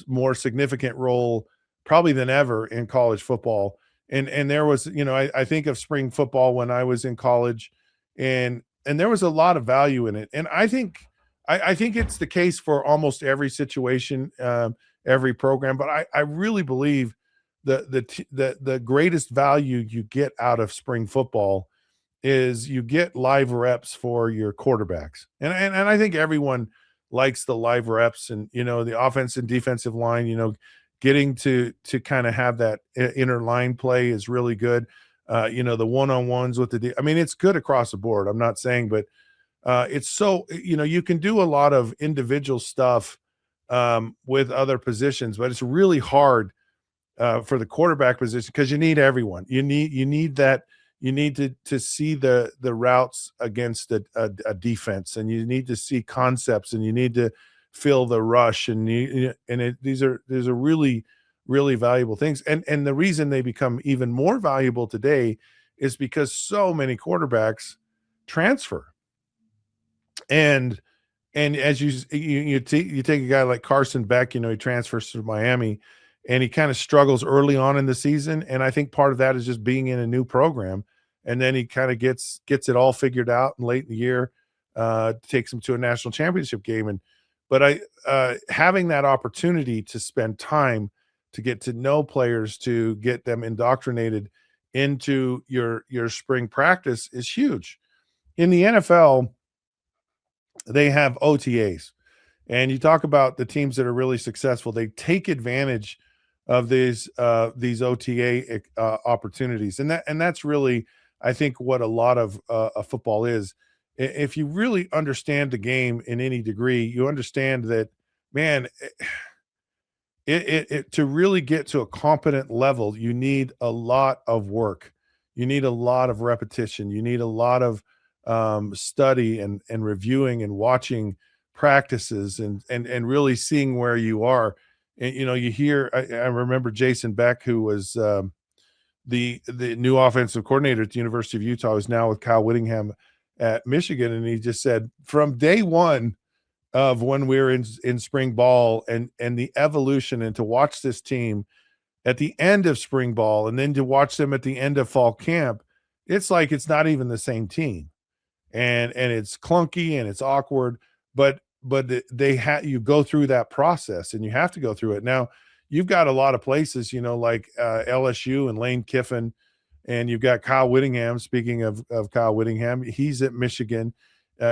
more significant role probably than ever in college football. And there was, I think of spring football when I was in college, and there was a lot of value in it. And I think it's the case for almost every situation, every program. But I really believe the greatest value you get out of spring football is you get live reps for your quarterbacks. And I think everyone likes the live reps, and, the offense and defensive line, getting to kind of have that inner line play is really good. The one-on-ones with I mean, it's good across the board. I'm not saying, but it's so, you can do a lot of individual stuff with other positions, but it's really hard for the quarterback position because you need everyone. You need that. You need to see the routes against a defense, and you need to see concepts, and you need to feel the rush, and these are really, really valuable things. And the reason they become even more valuable today is because so many quarterbacks transfer. And as you take a guy like Carson Beck, he transfers to Miami, and he kind of struggles early on in the season. And I think part of that is just being in a new program. And then he kind of gets it all figured out, and late in the year takes him to a national championship game. But having that opportunity to spend time to get to know players, to get them indoctrinated into your spring practice is huge. In the NFL, they have OTAs, and you talk about the teams that are really successful. They take advantage of these OTA opportunities, and that's really, I think, what a lot of football is. If you really understand the game in any degree, you understand that, man, to really get to a competent level, you need a lot of work. You need a lot of repetition. You need a lot of study and reviewing and watching practices and really seeing where you are. And, you hear, I remember Jason Beck, who was the new offensive coordinator at the University of Utah, is now with Kyle Whittingham at Michigan. And he just said, from day one of when we were in spring ball and the evolution, and to watch this team at the end of spring ball and then to watch them at the end of fall camp, it's like it's not even the same team. And it's clunky and it's awkward, but you go through that process, and you have to go through it. Now, you've got a lot of places, like LSU and Lane Kiffin, and you've got Kyle Whittingham. Speaking of Kyle Whittingham, he's at Michigan.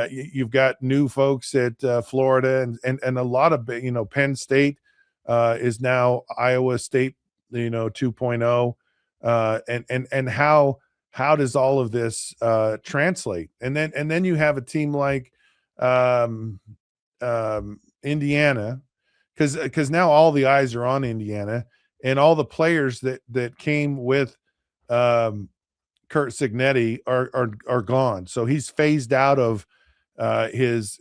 You've got new folks at Florida, and a lot of, Penn State is now Iowa State, 2.0. And how does all of this translate? And then you have a team like Indiana, because now all the eyes are on Indiana, and all the players that came with Kurt Signetti are gone. So he's phased out of his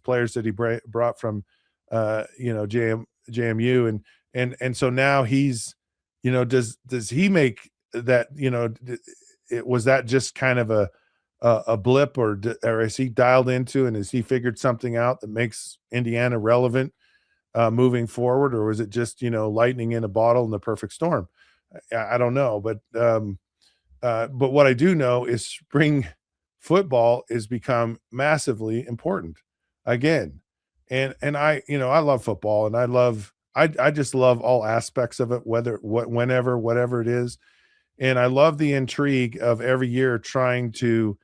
players that he brought from JMU, and so now he's, does he make that, was that just kind of a blip, or is he dialed into, and has he figured something out that makes Indiana relevant moving forward, or was it just, lightning in a bottle in the perfect storm? I don't know, but what I do know is spring football has become massively important again. And I love football, and I just love all aspects of it, whatever it is. And I love the intrigue of every year trying to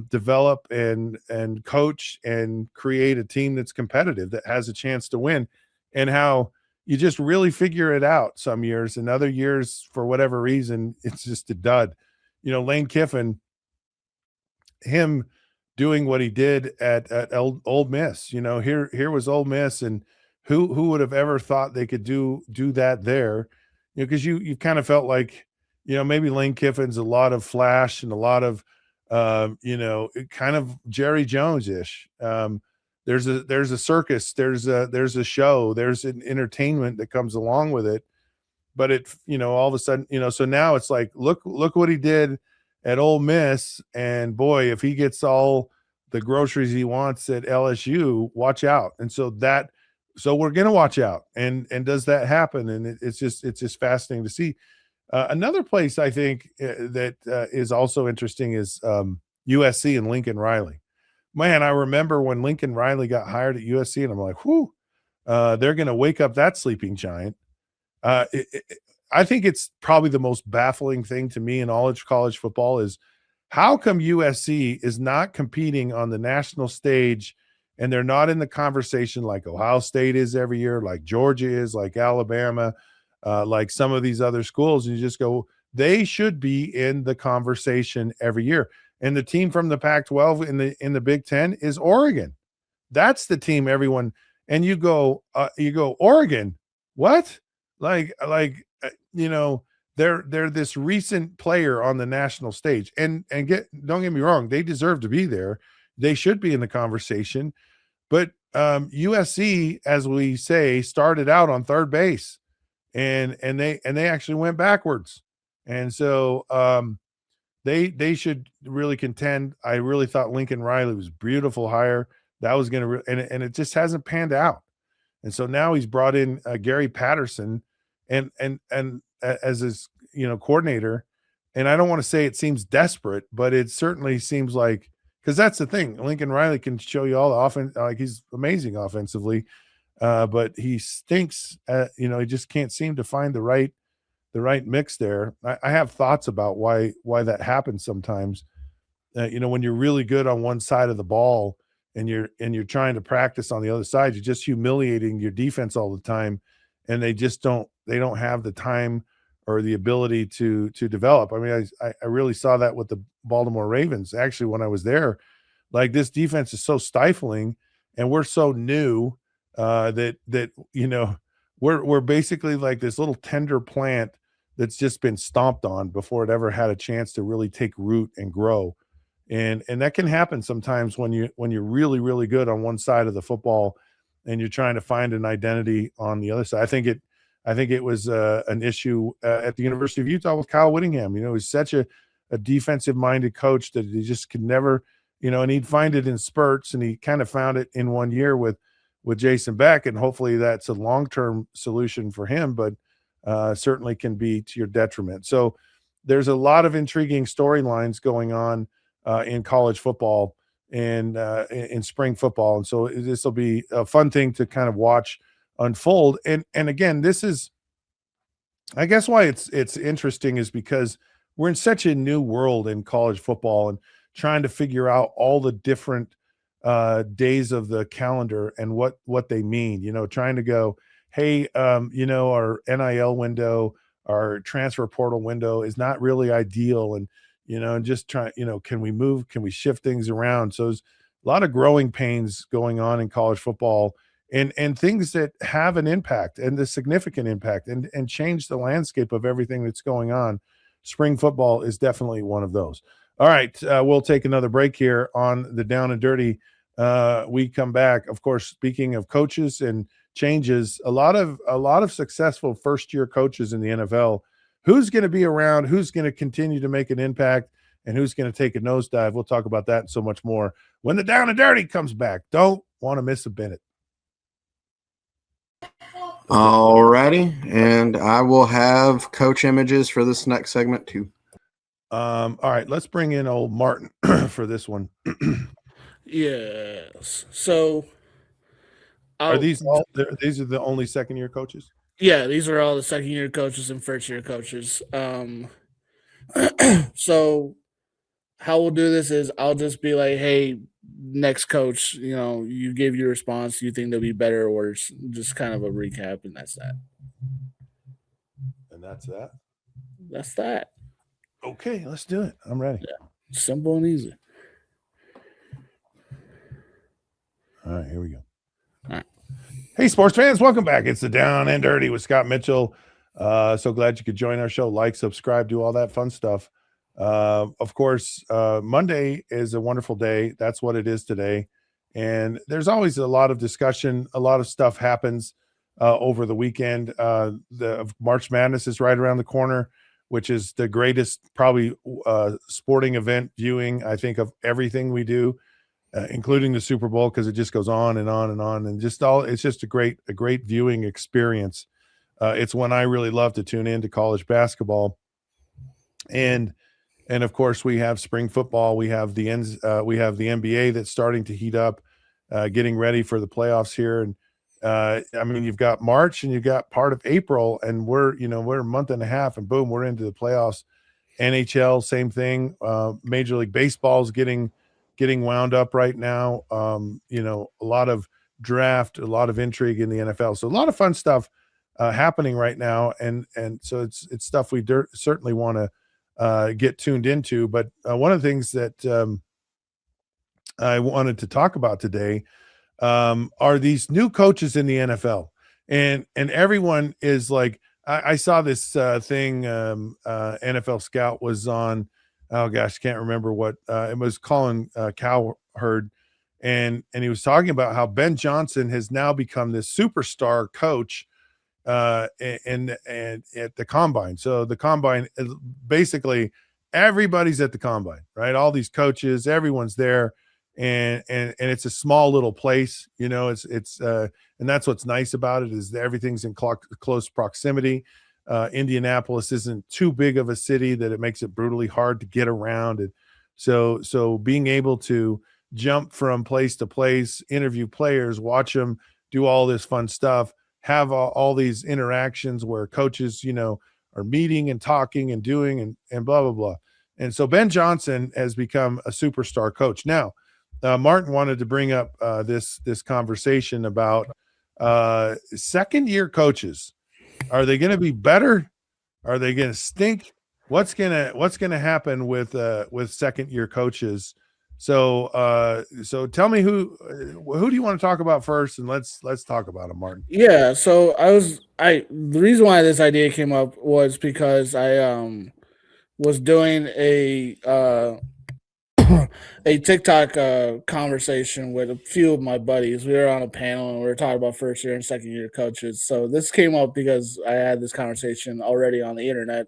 develop and coach and create a team that's competitive, that has a chance to win, and how you just really figure it out some years, and other years, for whatever reason, it's just a dud. Lane Kiffin, him doing what he did at Ole Miss, here was Ole Miss, and who would have ever thought they could do that there? Because you kind of felt like, maybe Lane Kiffin's a lot of flash and a lot of kind of Jerry Jones-ish. There's a circus, there's a show, there's an entertainment that comes along with it. But it, all of a sudden, so now it's like, look what he did at Ole Miss, and boy, if he gets all the groceries he wants at LSU, watch out. And so we're going to watch out. And does that happen? And it's just fascinating to see. Another place I think that is also interesting is USC and Lincoln Riley. Man, I remember when Lincoln Riley got hired at USC, and I'm like, whew, they're going to wake up that sleeping giant. I think it's probably the most baffling thing to me in all of college football is How come USC is not competing on the national stage, and they're not in the conversation like Ohio State is every year, like Georgia is, like Alabama, like some of these other schools? And you just go, they should be in the conversation every year. And the team from the Pac-12 in the Big Ten is Oregon. That's the team everyone. And you go Oregon, what? They're this recent player on the national stage, and don't get me wrong, they deserve to be there. They should be in the conversation. But USC, as we say, started out on third base, and they actually went backwards. And so they should really contend. I really thought Lincoln Riley was a beautiful hire. That was going to, and it just hasn't panned out. And so now he's brought in Gary Patterson, and as his coordinator. And I don't want to say it seems desperate, but it certainly seems like, because that's the thing. Lincoln Riley can show you all the offense, like he's amazing offensively, but he stinks. He just can't seem to find the right mix there. I have thoughts about why that happens sometimes. When you're really good on one side of the ball and you're trying to practice on the other side, you're just humiliating your defense all the time, and they don't have the time or the ability to develop. I mean, I really saw that with the Baltimore Ravens. Actually, when I was there, like, this defense is so stifling, and we're so new that we're basically like this little tender plant that's just been stomped on before it ever had a chance to really take root and grow. And that can happen sometimes when you're really, really good on one side of the football and you're trying to find an identity on the other side. I think it was an issue at the University of Utah with Kyle Whittingham. He's such a defensive-minded coach that he just could never, and he'd find it in spurts, and he kind of found it in one year with Jason Beck, and hopefully that's a long-term solution for him, but certainly can be to your detriment. So there's a lot of intriguing storylines going on in college football and in spring football. And so this will be a fun thing to kind of watch unfold. And again, this is, I guess, why it's interesting, is because we're in such a new world in college football and trying to figure out all the different days of the calendar and what they mean, trying to go, hey, our NIL window, our transfer portal window is not really ideal. And, and just try, can we shift things around? So there's a lot of growing pains going on in college football, and things that have an impact, and a significant impact, and change the landscape of everything that's going on. Spring football is definitely one of those. All right, we'll take another break here on the Down and Dirty. We come back, of course, speaking of coaches and changes, a lot of successful first-year coaches in the NFL. Who's going to be around? Who's going to continue to make an impact? And who's going to take a nosedive? We'll talk about that and so much more when the Down and Dirty comes back. Don't want to miss a minute. All righty, and I will have coach images for this next segment too. All right, let's bring in old Martin for this one. Yes. So are these are the only second-year coaches? Yeah, these are all the second-year coaches and first-year coaches. So how we'll do this is I'll just be like, hey, next coach, you give your response. Do you think they'll be better or worse? Just kind of a recap, and that's that. And that's that? That's that. Okay, let's do it. I'm ready. Yeah. Simple and easy. All right, here we go. All right. Hey, sports fans, welcome back. It's the Down and Dirty with Scott Mitchell. So glad you could join our show. Like, subscribe, do all that fun stuff. Of course, Monday is a wonderful day. That's what it is today. And there's always a lot of discussion. A lot of stuff happens over the weekend. The March Madness is right around the corner, which is the greatest probably sporting event viewing, I think, of everything we do, including the Super Bowl, because it just goes on and on and on. And it's just a great viewing experience. It's when I really love to tune into college basketball. And of course, we have spring football. We have the NBA that's starting to heat up, getting ready for the playoffs here. And I mean, you've got March and you've got part of April, and we're a month and a half, and boom, we're into the playoffs. NHL, same thing. Major League Baseball is getting wound up right now. You know, a lot of draft, a lot of intrigue in the NFL. So a lot of fun stuff happening right now, and so it's stuff we certainly want to get tuned into. But one of the things that I wanted to talk about today are these new coaches in the NFL, and everyone is like, I saw this thing. NFL Scout was on. Oh gosh, can't remember what it was. Colin Cowherd, and he was talking about how Ben Johnson has now become this superstar coach and at the combine. So the combine, basically everybody's at the combine, right? All these coaches, everyone's there, and it's a small little place, you know. It's and that's what's nice about it, is that everything's in close proximity. Indianapolis isn't too big of a city that it makes it brutally hard to get around, and so being able to jump from place to place, interview players, watch them do all this fun stuff, have all these interactions where coaches, you know, are meeting and talking and doing and blah blah blah. And so Ben Johnson has become a superstar coach. Now, Martin wanted to bring up this conversation about second year coaches. Are they going to be better? Are they going to stink? What's gonna happen with second year coaches? So tell me who do you want to talk about first, and let's talk about them, Martin. Yeah, so the reason why this idea came up was because I was doing a TikTok conversation with a few of my buddies. We were on a panel and we were talking about first year and second year coaches. So this came up because I had this conversation already on the internet.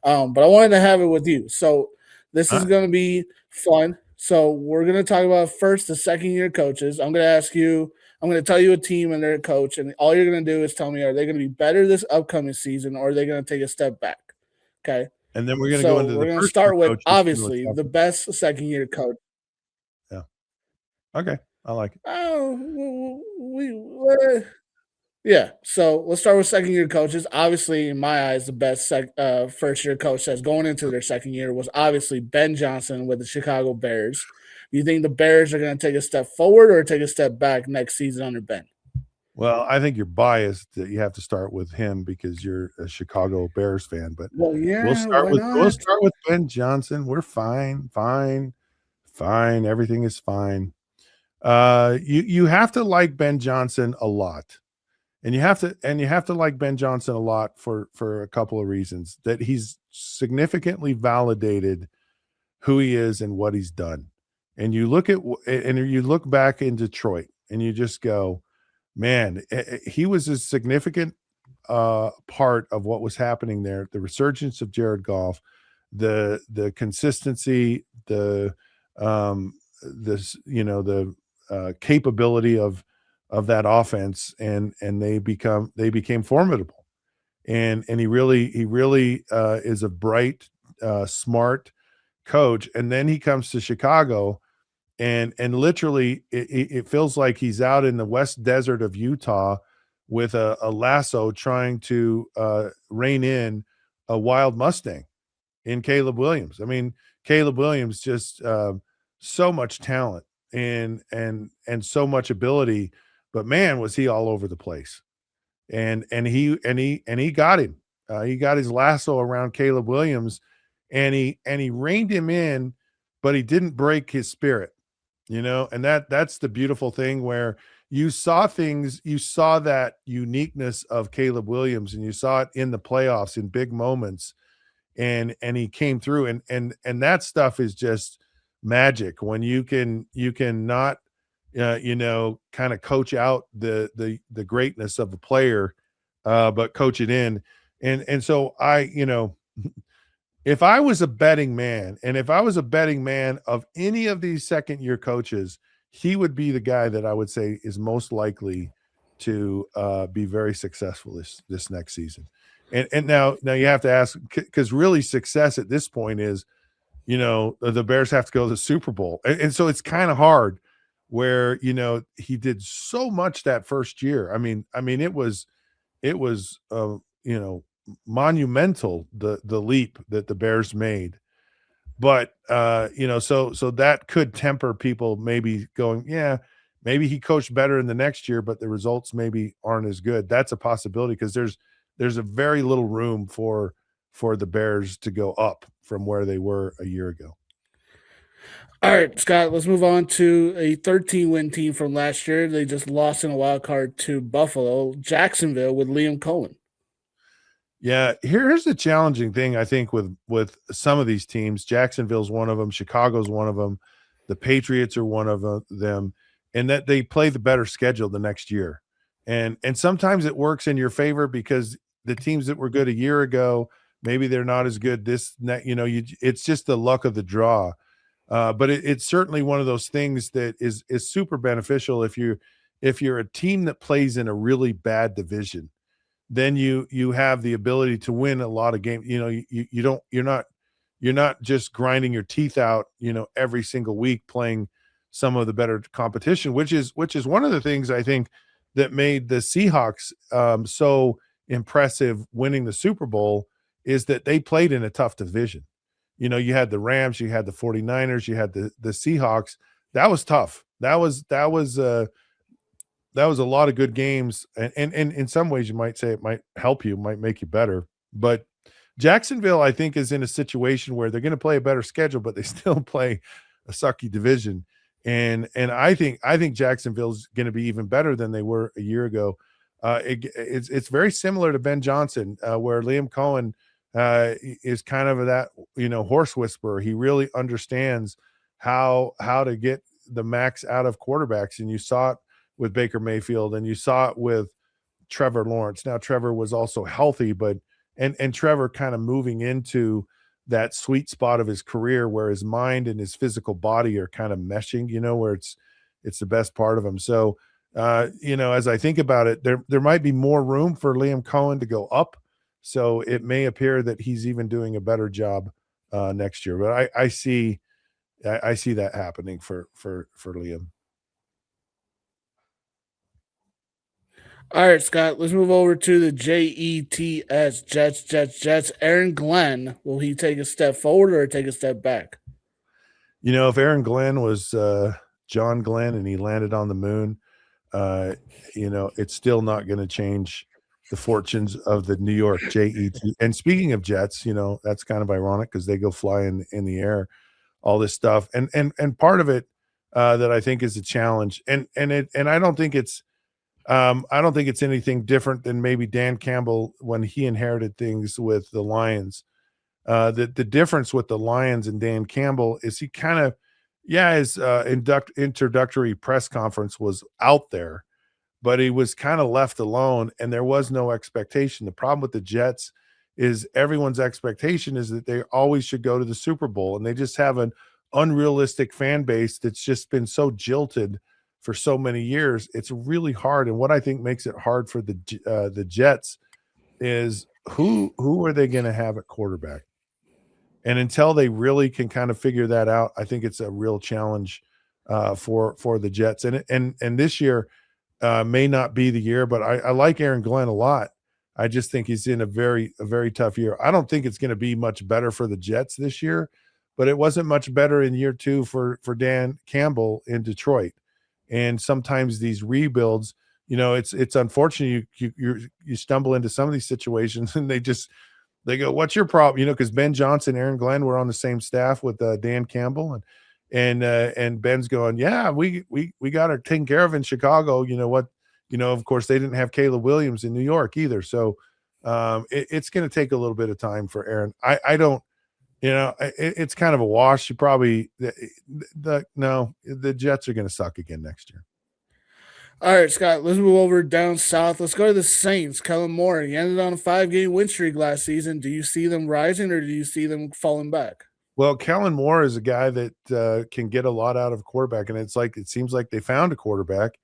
But I wanted to have it with you. So this is going to be fun. So we're going to talk about first the second year coaches. I'm going to tell you a team and their coach, and all you're going to do is tell me, are they going to be better this upcoming season, or are they going to take a step back? Okay. And then we're going to go into we're going to start with obviously the best second year coach. Yeah. Okay. I like it. Oh, yeah. So let's start with second year coaches. Obviously, in my eyes, the best first year coach that's going into their second year was obviously Ben Johnson with the Chicago Bears. Do you think the Bears are going to take a step forward or take a step back next season under Ben? Well, I think you're biased that you have to start with him because you're a Chicago Bears fan. But we'll start with Ben Johnson. We're fine. Everything is fine. You have to like Ben Johnson a lot. And you have to like Ben Johnson a lot for a couple of reasons. That he's significantly validated who he is and what he's done. And you look back in Detroit and you just go, man, he was a significant part of what was happening there. The resurgence of Jared Goff, the consistency, the capability of that offense, and they became formidable. And he really is a bright, smart coach. And then he comes to Chicago, and literally it feels like he's out in the West Desert of Utah with a lasso trying to rein in a wild Mustang in Caleb Williams. I mean, Caleb Williams just so much talent and so much ability, but man, was he all over the place. And he got him. He got his lasso around Caleb Williams, and he reined him in, but he didn't break his spirit, you know. And that's the beautiful thing, where you saw that uniqueness of Caleb Williams, and you saw it in the playoffs in big moments, and he came through, and that stuff is just magic when you can not kind of coach out the greatness of the player, but coach it in. And so if I was a betting man, and if I was a betting man of any of these second year coaches, he would be the guy that I would say is most likely to be very successful this next season. And now you have to ask, because really success at this point is, the Bears have to go to the Super Bowl. And so it's kind of hard, where, he did so much that first year. I mean, it was monumental, the leap that the Bears made. But so that could temper people maybe going, yeah, maybe he coached better in the next year, but the results maybe aren't as good. That's a possibility because there's a very little room for the Bears to go up from where they were a year ago. All right, Scott, let's move on to a 13-win team from last year. They just lost in a wild card to Buffalo, Jacksonville, with Liam Cohen. Yeah, here's the challenging thing, I think, with some of these teams. Jacksonville's one of them, Chicago's one of them, the Patriots are one of them, and that they play the better schedule the next year. And sometimes it works in your favor because the teams that were good a year ago, maybe they're not as good it's just the luck of the draw. But it's certainly one of those things that is super beneficial if you're a team that plays in a really bad division. Then you have the ability to win a lot of games. You're not just grinding your teeth out, every single week playing some of the better competition, which is one of the things I think that made the Seahawks so impressive winning the Super Bowl is that they played in a tough division. You had the Rams, you had the 49ers, you had the Seahawks. That was tough. That was a lot of good games. And in some ways you might say it might help you, might make you better. But Jacksonville, I think, is in a situation where they're going to play a better schedule, but they still play a sucky division. And I think Jacksonville's going to be even better than they were a year ago. It's very similar to Ben Johnson, where Liam Cohen is kind of that, horse whisperer. He really understands how to get the max out of quarterbacks. And you saw it with Baker Mayfield and you saw it with Trevor Lawrence. Now Trevor was also healthy, but and Trevor kind of moving into that sweet spot of his career where his mind and his physical body are kind of meshing, where it's the best part of him. So, as I think about it, there might be more room for Liam Cohen to go up. So it may appear that he's even doing a better job next year. But I see that happening for Liam. All right, Scott, let's move over to the Jets, Jets. Aaron Glenn, will he take a step forward or take a step back? If Aaron Glenn was John Glenn and he landed on the moon, it's still not going to change the fortunes of the New York Jets. And speaking of Jets, that's kind of ironic because they go fly in the air, all this stuff. And part of it that I think is a challenge. And I don't think it's anything different than maybe Dan Campbell when he inherited things with the Lions. The difference with the Lions and Dan Campbell is he kind of, his introductory press conference was out there, but he was kind of left alone and there was no expectation. The problem with the Jets is everyone's expectation is that they always should go to the Super Bowl, and they just have an unrealistic fan base that's just been so jilted for so many years. It's really hard. And what I think makes it hard for the Jets is who are they going to have at quarterback? And until they really can kind of figure that out, I think it's a real challenge for the Jets. And this year may not be the year, but I like Aaron Glenn a lot. I just think he's in a very tough year. I don't think it's going to be much better for the Jets this year, but it wasn't much better in year 2 for Dan Campbell in Detroit. And sometimes these rebuilds, it's unfortunate you stumble into some of these situations and they go, what's your problem? Because Ben Johnson, Aaron Glenn were on the same staff with Dan Campbell, and Ben's going, yeah, we got it taken care of in Chicago. Of course they didn't have Caleb Williams in New York either. So it's going to take a little bit of time for Aaron. I don't, it's kind of a wash. You probably the Jets are going to suck again next year. All right, Scott, let's move over down south. Let's go to the Saints. Kellen Moore, he ended on a 5-game win streak last season. Do you see them rising or do you see them falling back? Well, Kellen Moore is a guy that can get a lot out of a quarterback, and it seems like they found a quarterback,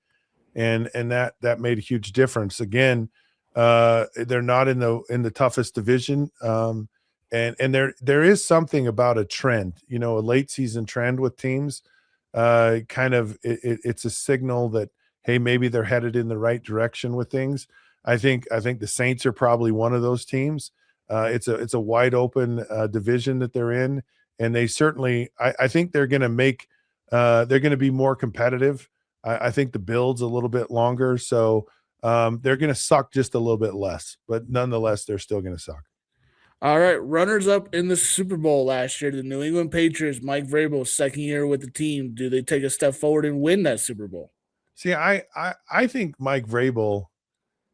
and that made a huge difference. Again, they're not in the toughest division, and there is something about a trend, a late season trend with teams. It's a signal that, hey, maybe they're headed in the right direction with things. I think the Saints are probably one of those teams. It's a wide open division that they're in, and they certainly I think they're going to make they're going to be more competitive. I think the build's a little bit longer, so they're going to suck just a little bit less, but nonetheless, they're still going to suck. All right, runners up in the Super Bowl last year, the New England Patriots, Mike Vrabel's second year with the team. Do they take a step forward and win that Super Bowl? See, I think Mike Vrabel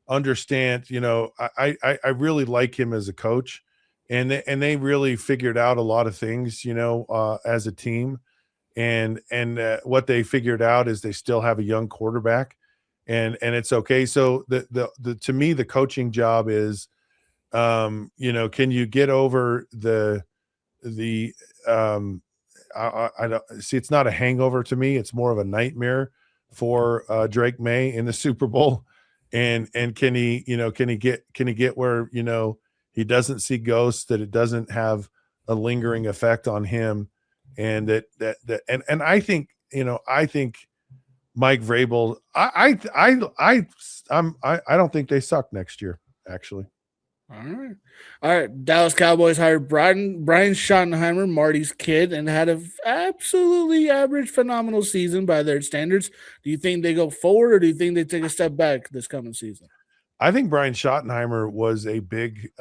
understands. I really like him as a coach, and they really figured out a lot of things. As a team, and what they figured out is they still have a young quarterback, and it's okay. So the to me the coaching job is, can you get over the I don't see, it's not a hangover to me. It's more of a nightmare for Drake May in the Super Bowl. And can he get where, he doesn't see ghosts, that it doesn't have a lingering effect on him. And and I think, I think Mike Vrabel, I don't think they suck next year, actually. All right. Dallas Cowboys hired Brian Schottenheimer, Marty's kid, and had an absolutely average, phenomenal season by their standards. Do you think they go forward, or do you think they take a step back this coming season? I think Brian Schottenheimer was a big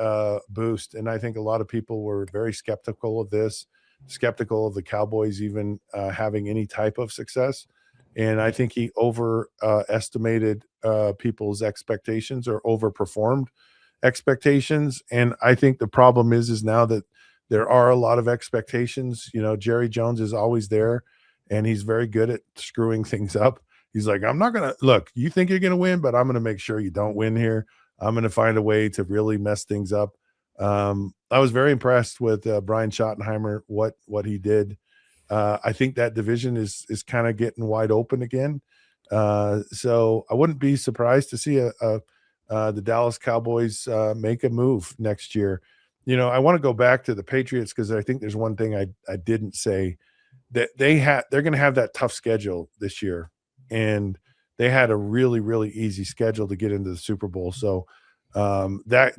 boost, and I think a lot of people were very skeptical of this, skeptical of the Cowboys even having any type of success. And I think he overestimated people's expectations, or overperformed expectations. And I think the problem is now that there are a lot of expectations. Jerry Jones is always there, and he's very good at screwing things up. He's like, I'm not going to look, you think you're going to win, but I'm going to make sure you don't win here. I'm going to find a way to really mess things up. I was very impressed with Brian Schottenheimer, what he did. I think that division is kind of getting wide open again. So I wouldn't be surprised to see the Dallas Cowboys make a move next year. I want to go back to the Patriots, because I think there's one thing I didn't say, that they're going to have that tough schedule this year, and they had a really, really easy schedule to get into the Super Bowl. So that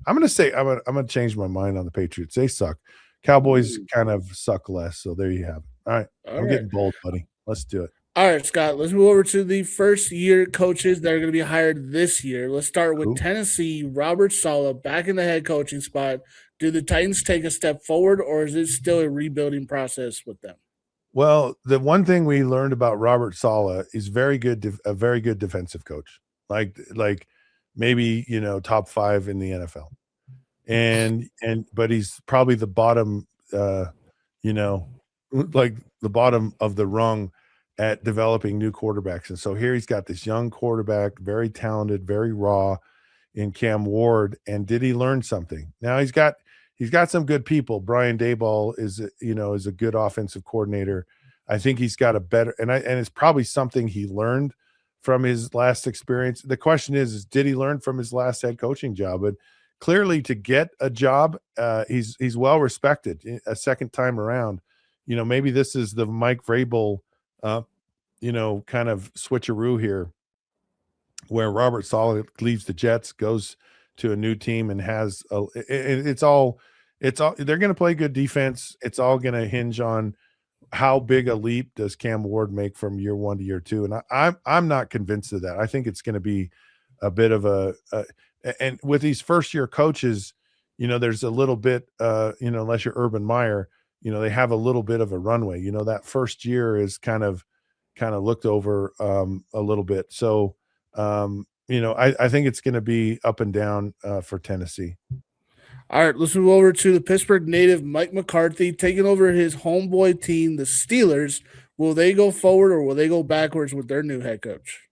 I'm going to say I'm going to change my mind on the Patriots. They suck. Cowboys kind of suck less. So there you have it. All right, I'm getting bold, buddy. Let's do it. All right, Scott, let's move over to the first-year coaches that are going to be hired this year. Let's start with Tennessee, Robert Saleh, back in the head coaching spot. Do the Titans take a step forward, or is it still a rebuilding process with them? Well, the one thing we learned about Robert Saleh is a very good defensive coach, like maybe, top 5 in the NFL. But he's probably the bottom, like the bottom of the rung at developing new quarterbacks. And so here he's got this young quarterback, very talented, very raw, in Cam Ward. And did he learn something? Now he's got some good people. Brian Daboll is a good offensive coordinator. I think he's got a better, and it's probably something he learned from his last experience. The question is did he learn from his last head coaching job? But clearly, to get a job, he's well respected a second time around. Maybe this is the Mike Vrabel kind of switcheroo here, where Robert Saleh leaves the Jets, goes to a new team, and has it's all they're going to play good defense. It's all going to hinge on how big a leap does Cam Ward make from year 1 to year 2. And I'm not convinced of that. I think it's going to be a bit of and with these first year coaches, there's a little bit unless you're Urban Meyer, they have a little bit of a runway. That first year is kind of looked over a little bit. So I think it's going to be up and down for Tennessee. All right, let's move over to the Pittsburgh native Mike McCarthy taking over his homeboy team, the Steelers. Will they go forward, or will they go backwards with their new head coach?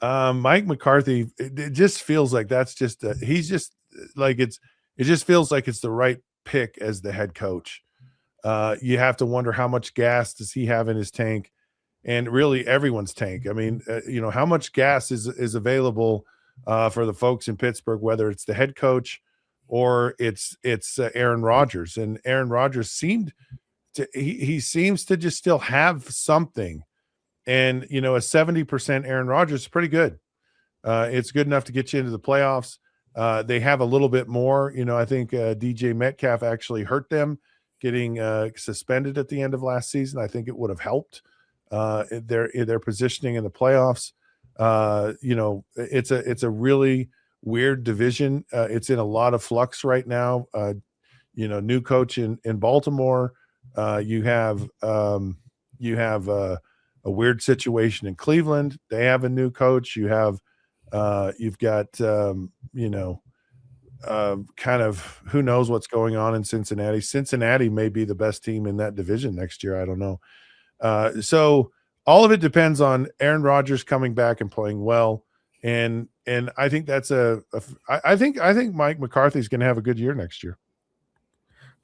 Mike McCarthy, it just feels like that's just he's just like it just feels like it's the right pick as the head coach. You have to wonder how much gas does he have in his tank, and really everyone's tank. I mean, how much gas is available for the folks in Pittsburgh, whether it's the head coach or it's Aaron Rodgers. And Aaron Rodgers seems to just still have something. And, a 70% Aaron Rodgers is pretty good. It's good enough to get you into the playoffs. They have a little bit more. I think DJ Metcalf actually hurt them getting suspended at the end of last season. I think it would have helped their positioning in the playoffs. It's a really weird division. It's in a lot of flux right now. New coach in Baltimore. You have a weird situation in Cleveland. They have a new coach. You've got kind of who knows what's going on in Cincinnati. Cincinnati may be the best team in that division next year. I don't know. So all of it depends on Aaron Rodgers coming back and playing well. And I think that's I think Mike McCarthy's going to have a good year next year.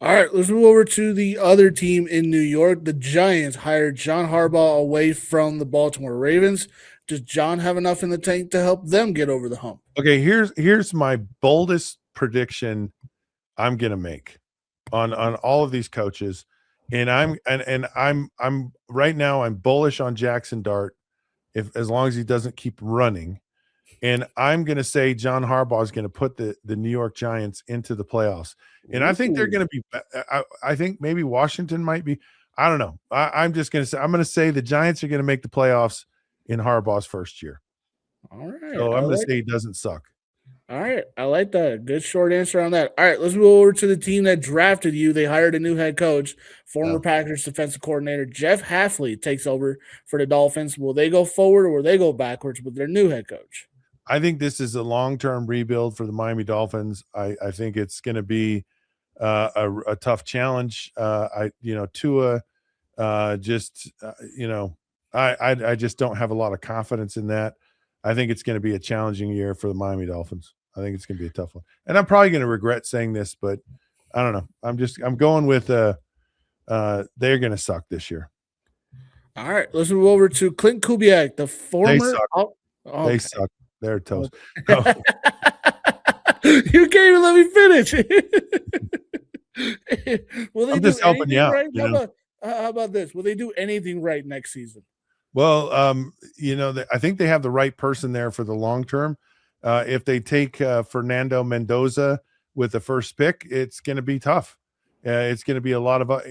All right, let's move over to the other team in New York. The Giants hired John Harbaugh away from the Baltimore Ravens. Does John have enough in the tank to help them get over the hump? Okay, here's my boldest prediction I'm going to make on all of these coaches. And I'm right now I'm bullish on Jackson Dart as long as he doesn't keep running. And I'm going to say John Harbaugh is going to put the New York Giants into the playoffs. And I think they're going to be I think maybe Washington might be. I don't know. I'm going to say the Giants are going to make the playoffs in Harbaugh's first year. All right. So I'm going to say he doesn't suck. All right. I like that. Good short answer on that. All right. Let's move over to the team that drafted you. They hired a new head coach. Former Packers defensive coordinator Jeff Hafley takes over for the Dolphins. Will they go forward or will they go backwards with their new head coach? I think this is a long-term rebuild for the Miami Dolphins. I think it's going to be a tough challenge. Tua I just don't have a lot of confidence in that. I think it's going to be a challenging year for the Miami Dolphins. I think it's going to be a tough one. And I'm probably going to regret saying this, but I don't know. I'm going with they're going to suck this year. All right. Let's move over to Clint Kubiak, the former. They suck. They suck. They're toast. No. You can't even let me finish. I'm just helping you out. Right? How about this? Will they do anything right next season? Well, I think they have the right person there for the long term. If they take Fernando Mendoza with the first pick, it's going to be tough. It's going to be a lot of I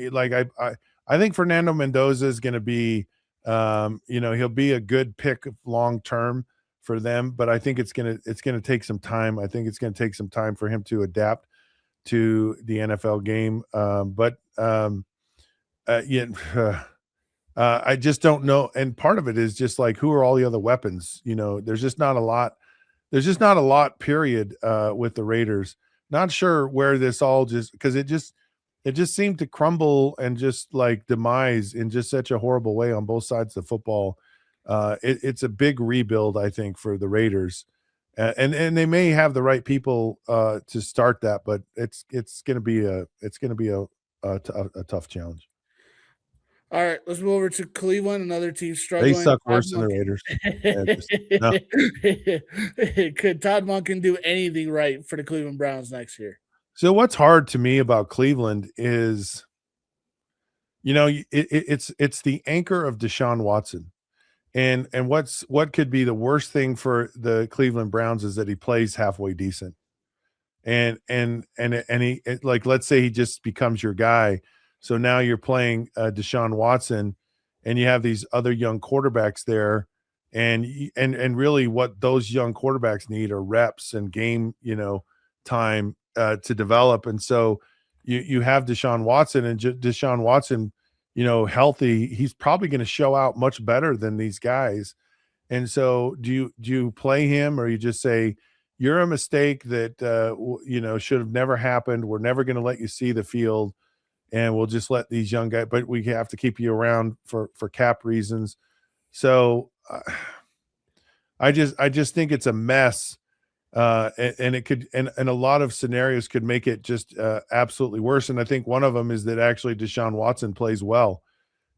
think Fernando Mendoza is going to be, he'll be a good pick long term for them, but I think it's going to take some time. I think it's going to take some time for him to adapt to the NFL game. I just don't know. And part of it is just like, who are all the other weapons? There's just not a lot. There's just not a lot, period, with the Raiders. Not sure where this all because it just seemed to crumble and just like demise in just such a horrible way on both sides of the football. It's a big rebuild, I think, for the Raiders, and they may have the right people to start that, but it's going to be a tough challenge. All right, let's move over to Cleveland, another team struggling. They suck worse than the Raiders. Could Todd Monken do anything right for the Cleveland Browns next year? So what's hard to me about Cleveland is, it's the anchor of Deshaun Watson. And what could be the worst thing for the Cleveland Browns is that he plays halfway decent. And he, like, let's say he just becomes your guy. So now you're playing Deshaun Watson, and you have these other young quarterbacks there, and really what those young quarterbacks need are reps and game, time to develop. And so you have Deshaun Watson, and Deshaun Watson, healthy, he's probably going to show out much better than these guys. And so do you play him, or you just say you're a mistake that should have never happened? We're never going to let you see the field. And we'll just let these young guys, but we have to keep you around for cap reasons. So I just think it's a mess. And it could, and a lot of scenarios could make it just absolutely worse. And I think one of them is that actually Deshaun Watson plays well,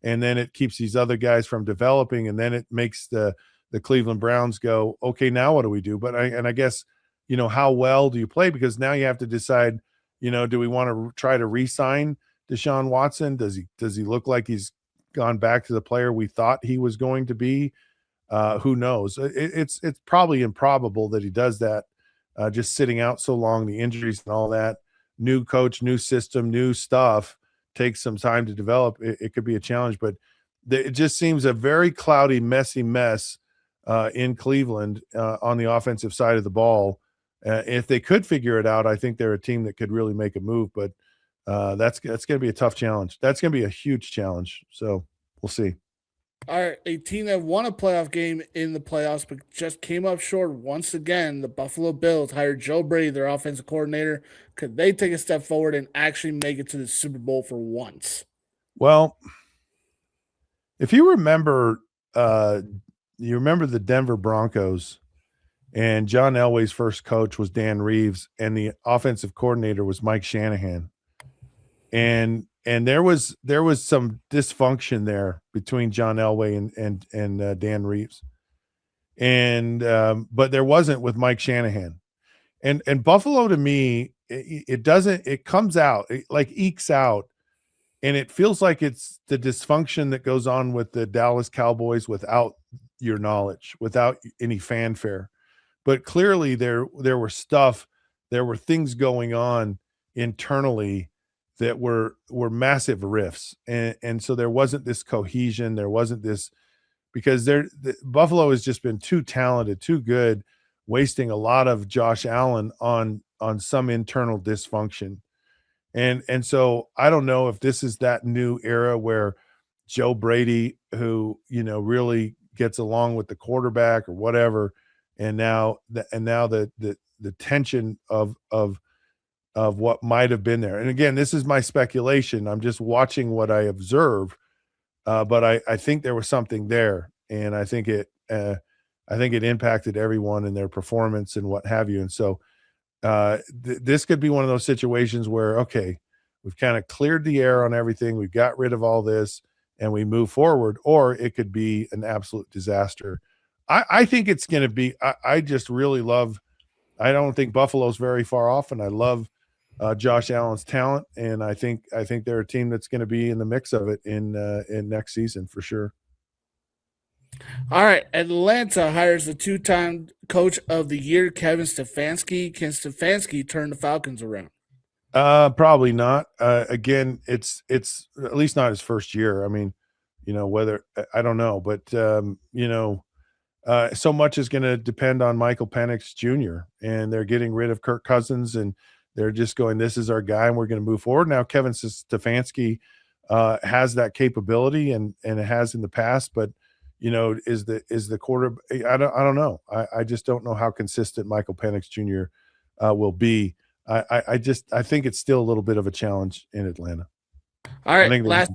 and then it keeps these other guys from developing. And then it makes the Cleveland Browns go, okay, now what do we do? But I guess, how well do you play? Because now you have to decide, do we want to try to re-sign Deshaun Watson? Does he look like he's gone back to the player we thought he was going to be? Who knows? It's probably improbable that he does that, just sitting out so long, the injuries and all that. New coach, new system, new stuff takes some time to develop. It could be a challenge, but it just seems a very cloudy, messy mess in Cleveland on the offensive side of the ball. If they could figure it out, I think they're a team that could really make a move, but that's going to be a tough challenge. That's going to be a huge challenge. So we'll see. All right, a team that won a playoff game in the playoffs, but just came up short once again. The Buffalo Bills hired Joe Brady, their offensive coordinator. Could they take a step forward and actually make it to the Super Bowl for once? Well, if you remember the Denver Broncos, and John Elway's first coach was Dan Reeves, and the offensive coordinator was Mike Shanahan. And there was some dysfunction there between John Elway and Dan Reeves, and but there wasn't with Mike Shanahan. And Buffalo, to me, it comes out, it like ekes out, and it feels like it's the dysfunction that goes on with the Dallas Cowboys without your knowledge, without any fanfare. But clearly there were things going on internally that were massive rifts. And so there wasn't this cohesion. There wasn't this, because Buffalo has just been too talented, too good, wasting a lot of Josh Allen on some internal dysfunction. And so I don't know if this is that new era where Joe Brady, who, really gets along with the quarterback or whatever, and now the tension of what might have been there. And again, this is my speculation. I'm just watching what I observe, but I think there was something there, and I think it impacted everyone in their performance and what have you. And so this could be one of those situations where, okay, we've kind of cleared the air on everything. We've got rid of all this and we move forward, or it could be an absolute disaster. I think it's going to be, I just really love, I don't think Buffalo's very far off, and I love Josh Allen's talent. And I think they're a team that's going to be in the mix of it in next season for sure. All right, Atlanta hires the two-time coach of the year, Kevin Stefanski. Can Stefanski turn the Falcons around? Probably not. Again, it's at least not his first year. I mean, whether, I don't know, but so much is going to depend on Michael Penix Jr. and they're getting rid of Kirk Cousins, and they're just going, this is our guy, and we're going to move forward. Now, Kevin Stefanski has that capability, and it has in the past, but is the quarter? I don't know. I just don't know how consistent Michael Penix Jr. Will be. I think it's still a little bit of a challenge in Atlanta. All right, last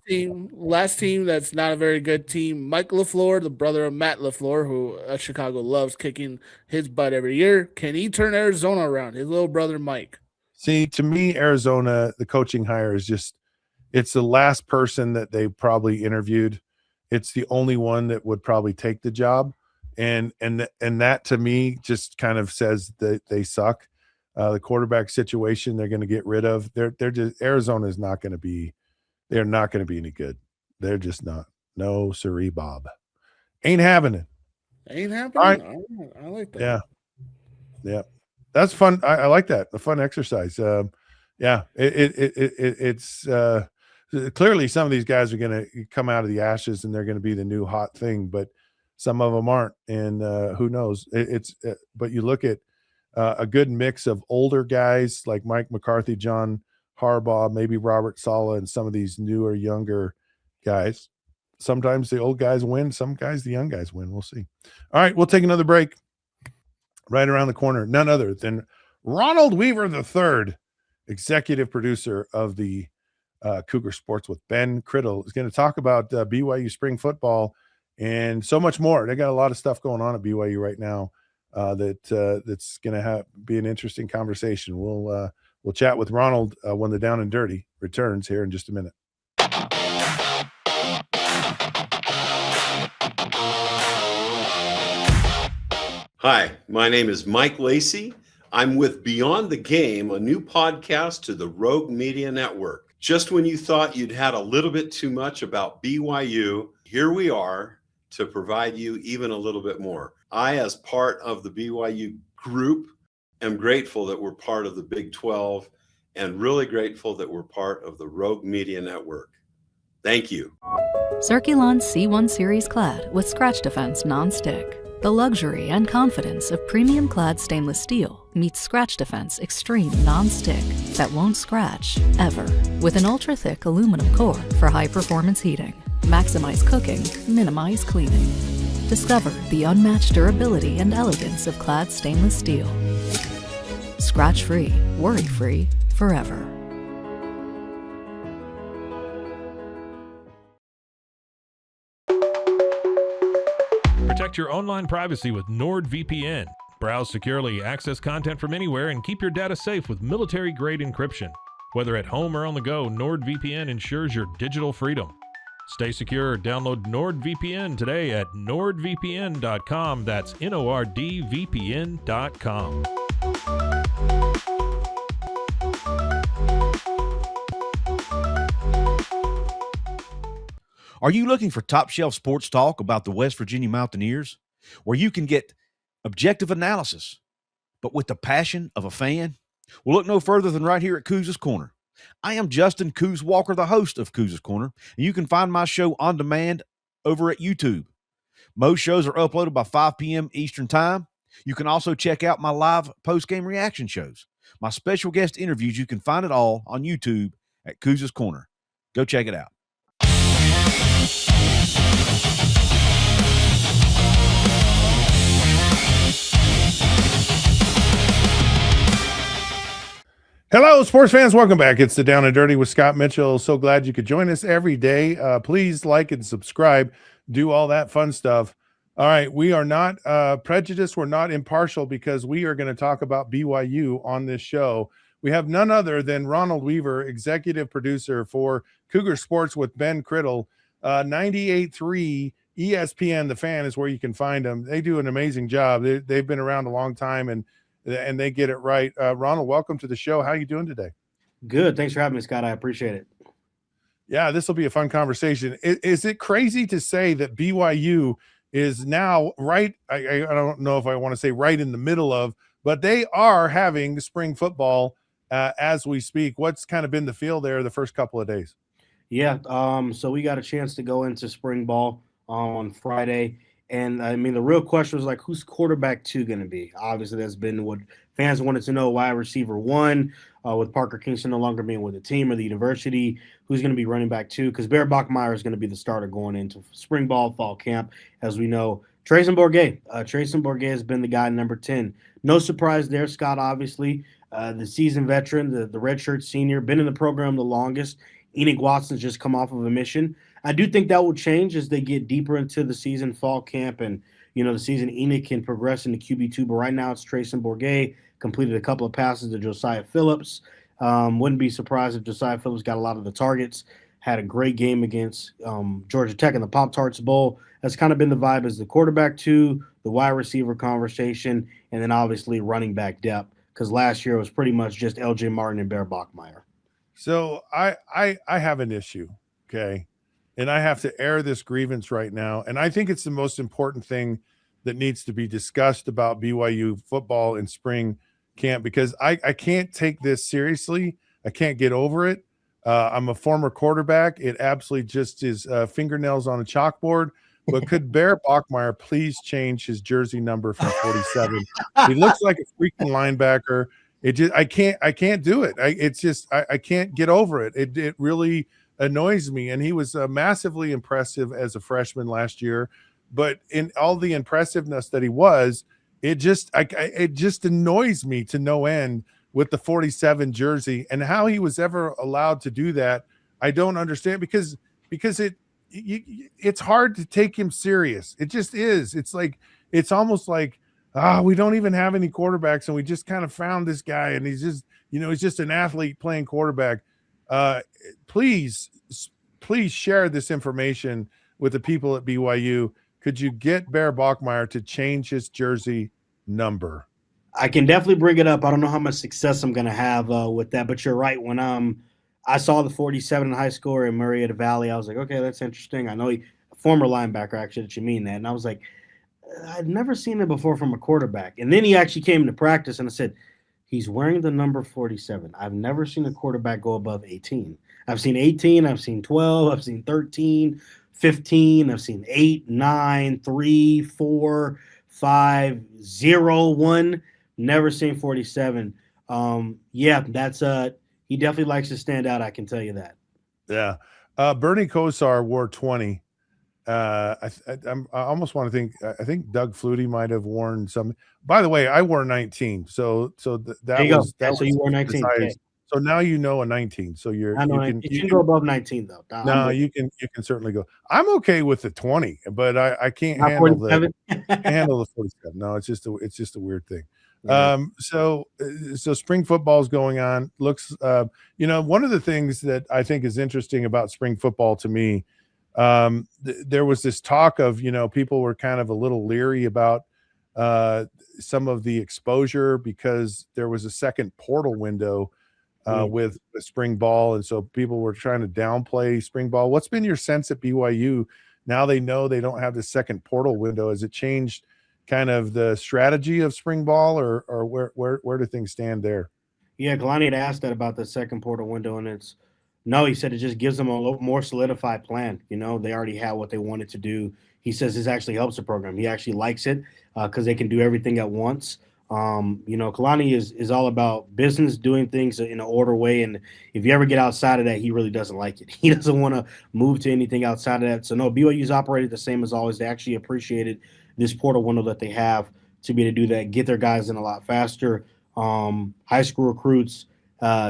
team that's not a very good team. Mike LaFleur, the brother of Matt LaFleur, who Chicago loves kicking his butt every year. Can he turn Arizona around? His little brother Mike. See, to me, Arizona, the coaching hire is just, it's the last person that they probably interviewed. It's the only one that would probably take the job. And that to me just kind of says that they suck. The quarterback situation they're going to get rid of. They're just, Arizona is not going to be, they're not going to be any good. They're just not. No, siree, Bob. Ain't having it. Ain't happening. Right. I like that. Yeah. That's fun. I like that. The fun exercise. It's clearly some of these guys are going to come out of the ashes and they're going to be the new hot thing, but some of them aren't. And who knows? But you look at a good mix of older guys like Mike McCarthy, John Harbaugh, maybe Robert Saleh, and some of these newer, younger guys. Sometimes the old guys win. Some guys, the young guys win. We'll see. All right, we'll take another break. Right around the corner, none other than Ronald Weaver III, executive producer of the Cougar Sports with Ben Criddle, is going to talk about BYU spring football and so much more. They got a lot of stuff going on at BYU right now that's going to be an interesting conversation. We'll chat with Ronald when the Down and Dirty returns here in just a minute. Hi, my name is Mike Lacey. I'm with Beyond the Game, a new podcast to the Rogue Media Network. Just when you thought you'd had a little bit too much about BYU, here we are to provide you even a little bit more. I, as part of the BYU group, am grateful that we're part of the Big 12 and really grateful that we're part of the Rogue Media Network. Thank you. Circulon C1 Series Clad with Scratch Defense Non-Stick. The luxury and confidence of premium clad stainless steel meets Scratch Defense Extreme Non-Stick that won't scratch, ever. With an ultra-thick aluminum core for high-performance heating. Maximize cooking, minimize cleaning. Discover the unmatched durability and elegance of clad stainless steel. Scratch-free, worry-free, forever. Protect your online privacy with NordVPN. Browse securely, access content from anywhere, and keep your data safe with military-grade encryption. Whether at home or on the go, NordVPN ensures your digital freedom. Stay secure. Download NordVPN today at nordvpn.com. That's NORDVPN.com. Are you looking for top-shelf sports talk about the West Virginia Mountaineers, where you can get objective analysis, but with the passion of a fan? Well, look no further than right here at Couz's Corner. I am Justin Couz Walker, the host of Couz's Corner, and you can find my show on demand over at YouTube. Most shows are uploaded by 5 p.m. Eastern Time. You can also check out my live post-game reaction shows. My special guest interviews, you can find it all on YouTube at Couz's Corner. Go check it out. Hello, sports fans. Welcome back. It's the Down and Dirty with Scott Mitchell. So glad you could join us every day. Please like and subscribe. Do all that fun stuff. All right. We are not prejudiced. We're not impartial because we are going to talk about BYU on this show. We have none other than Ronald Weaver, executive producer for Cougar Sports with Ben Criddle. 98.3 ESPN, The Fan is where you can find them. They do an amazing job. They've been around a long time, and they get it right. Ronald, welcome to the show. How are you doing today? Good. Thanks for having me, Scott. I appreciate it. Yeah, this will be a fun conversation. Is it crazy to say that BYU is now right? I don't know if I want to say right in the middle of, but they are having spring football as we speak. What's kind of been the feel there the first couple of days? Yeah. So we got a chance to go into spring ball on Friday. And I mean, the real question was like, who's quarterback 2 going to be? Obviously, that's been what fans wanted to know. Wide receiver 1, with Parker Kingston no longer being with the team or the university, who's going to be running back 2? Because Bear Bachmeier is going to be the starter going into spring ball, fall camp, as we know. Trayson Bourguet. Trayson Bourguet has been the guy number 10. No surprise there, Scott, obviously. The seasoned veteran, the redshirt senior, been in the program the longest. Enoch Watson's just come off of a mission. I do think that will change as they get deeper into the season, fall camp, and the season. Enoch can progress into QB2, but right now it's Trayson Bourguet. Completed a couple of passes to Josiah Phillips. Wouldn't be surprised if Josiah Phillips got a lot of the targets. Had a great game against Georgia Tech in the Pop-Tarts Bowl. That's kind of been the vibe as the quarterback 2, the wide receiver conversation, and then obviously running back depth, because last year it was pretty much just L.J. Martin and Bear Bachmeier. So I have an issue, okay? And I have to air this grievance right now. And I think it's the most important thing that needs to be discussed about BYU football in spring camp, because I can't take this seriously. I can't get over it. I'm a former quarterback. It absolutely just is fingernails on a chalkboard. But could Bear Bachmeier please change his jersey number from 47? He looks like a freaking linebacker. It just I can't do it. I can't get over it. It really annoys me. And he was massively impressive as a freshman last year, but in all the impressiveness that he was, it just annoys me to no end with the 47 jersey, and how he was ever allowed to do that. I don't understand, because it's hard to take him serious. It just is. It's almost like, we don't even have any quarterbacks, and we just kind of found this guy, and he's just an athlete playing quarterback. Please share this information with the people at BYU. Could you get Bear Bachmeier to change his jersey number? I can definitely bring it up. I don't know how much success I'm going to have with that, but you're right. When I saw the 47 in high school in Marietta Valley, I was like, okay, that's interesting. I know a former linebacker, actually, that you mean that. And I was like, I'd never seen it before from a quarterback. And then he actually came to practice, and I said, he's wearing the number 47. I've never seen a quarterback go above 18. I've seen 18, I've seen 12, I've seen 13, 15, I've seen 8, 9, 3, 4, 5, 0, 1. Never seen 47. Yeah, that's he definitely likes to stand out, I can tell you that. Yeah. Bernie Kosar wore 20. I almost want to think. I think Doug Flutie might have worn some. By the way, I wore 19. So that was that. So you wore 19. Okay. So now you know a 19. So you can go above 19 though. No, you can certainly go. I'm okay with the 20, but I can't handle the 47. No, it's just a weird thing. Yeah. So spring football is going on. Looks one of the things that I think is interesting about spring football to me, there was this talk of, people were kind of a little leery about some of the exposure because there was a second portal window with the spring ball, and so people were trying to downplay spring ball. What's been your sense at BYU now they know they don't have the second portal window? Has it changed kind of the strategy of spring ball, or where do things stand there? Yeah, Kalani had asked that about the second portal window, and he said it just gives them a little more solidified plan. They already had what they wanted to do. He says this actually helps the program. He actually likes it because they can do everything at once. Kalani is all about business, doing things in an order way, and if you ever get outside of that, he really doesn't like it. He doesn't want to move to anything outside of that. So no, BYU's operated the same as always. They actually appreciated this portal window that they have to be able to do that, get their guys in a lot faster. High school recruits,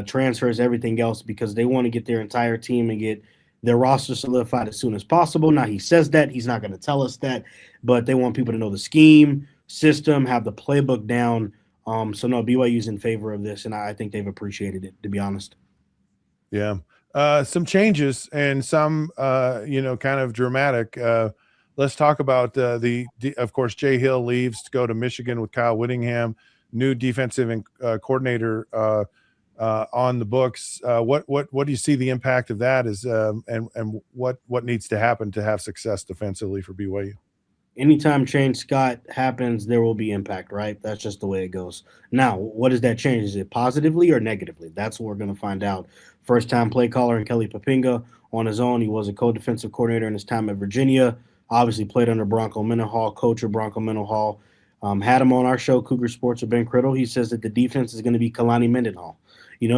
transfers, everything else, because they want to get their entire team and get their roster solidified as soon as possible. Now, he says that. He's not going to tell us that, but they want people to know the scheme, system, have the playbook down. So, no, BYU's in favor of this, and I think they've appreciated it, to be honest. Yeah. Some changes and some, kind of dramatic. Let's talk about of course, Jay Hill leaves to go to Michigan with Kyle Whittingham, new defensive coordinator on the books. What do you see the impact of that is, and what needs to happen to have success defensively for BYU? Anytime change, Scott, happens, there will be impact, right? That's just the way it goes. Now, what does that change? Is it positively or negatively? That's what we're going to find out. First-time play caller in Kelly Papinga on his own. He was a co-defensive coordinator in his time at Virginia. Obviously played under Bronco Mendenhall, coach of Bronco Mendenhall. Had him on our show, Cougar Sports with Ben Criddle. He says that the defense is going to be Kalani Mendenhall.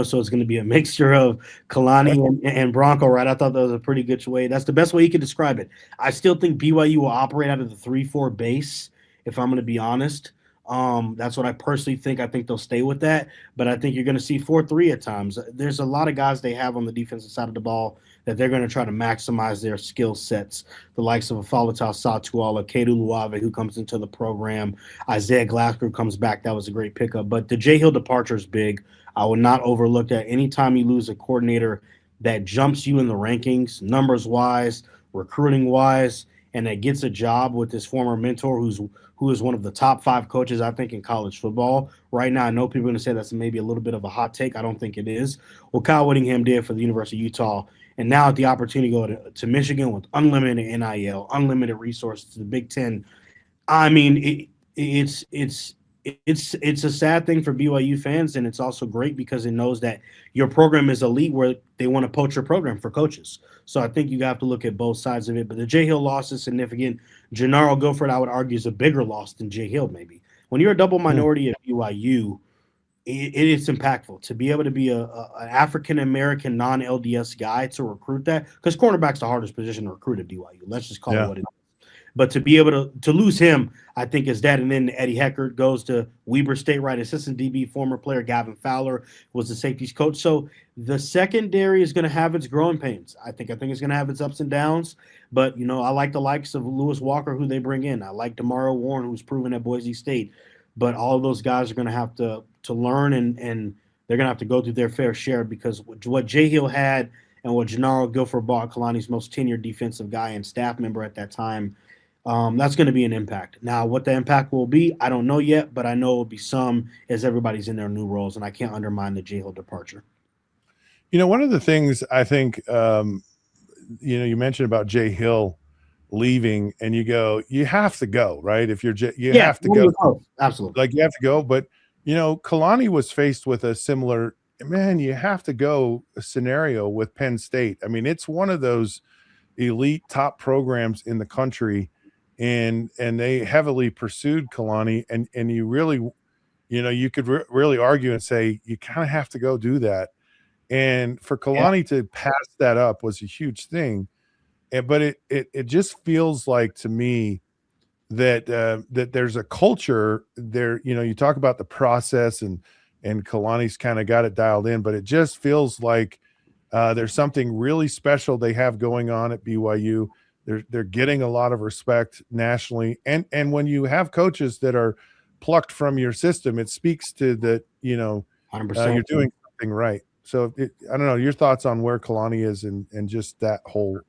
So it's going to be a mixture of Kalani and Bronco, right? I thought that was a pretty good way. That's the best way you could describe it. I still think BYU will operate out of the 3-4 base, if I'm going to be honest. That's what I personally think. I think they'll stay with that, but I think you're going to see 4-3 at times. There's a lot of guys they have on the defensive side of the ball that they're going to try to maximize their skill sets. The likes of Afalatal Satuala, Kedu Luave, who comes into the program, Isaiah Glasgow comes back. That was a great pickup. But the Jay Hill departure is big. I would not overlook that. Anytime you lose a coordinator that jumps you in the rankings, numbers-wise, recruiting-wise, and that gets a job with his former mentor who is one of the top 5 coaches, I think, in college football. Right now, I know people are going to say that's maybe a little bit of a hot take. I don't think it is. Well, Kyle Whittingham did for the University of Utah, and now at the opportunity to go to Michigan with unlimited NIL, unlimited resources to the Big Ten. I mean, it's a sad thing for BYU fans, and it's also great because it knows that your program is elite where they want to poach your program for coaches. So I think you have to look at both sides of it. But the Jay Hill loss is significant. Gennaro Guilford, I would argue, is a bigger loss than Jay Hill maybe. When you're a double minority at BYU, it is impactful to be able to be an African-American non-LDS guy to recruit that, because cornerback's the hardest position to recruit at BYU. Let's just call it what it is. But to be able to lose him, I think, is that. And then Eddie Heckert goes to Weber State, right? Assistant DB, former player Gavin Fowler was the safeties coach. So the secondary is going to have its growing pains. I think it's going to have its ups and downs. But, I like the likes of Lewis Walker, who they bring in. I like DeMario Warren, who's proven at Boise State. But all of those guys are going to have to learn, and they're going to have to go through their fair share, because what Jay Hill had and what Gennaro Guilford bought, Kalani's most tenured defensive guy and staff member at that time, that's going to be an impact. Now, what the impact will be, I don't know yet, but I know it will be some as everybody's in their new roles, and I can't undermine the Jay Hill departure. One of the things I think, you mentioned about Jay Hill leaving, and you go, you have to go, right? If you're you Yeah, have to go, absolutely. like you have to go. But Kalani was faced with a similar, man, you have to go scenario with Penn State. I mean, it's one of those elite top programs in the country, and they heavily pursued Kalani, and you really, you could really argue and say you kind of have to go do that. And for Kalani to pass that up was a huge thing. But it just feels like to me that that there's a culture there. You talk about the process, and Kalani's kind of got it dialed in, but it just feels like there's something really special they have going on at BYU. They're getting a lot of respect nationally, and when you have coaches that are plucked from your system, it speaks to that 100%. you're doing something right. So I don't know your thoughts on where Kalani is and just that whole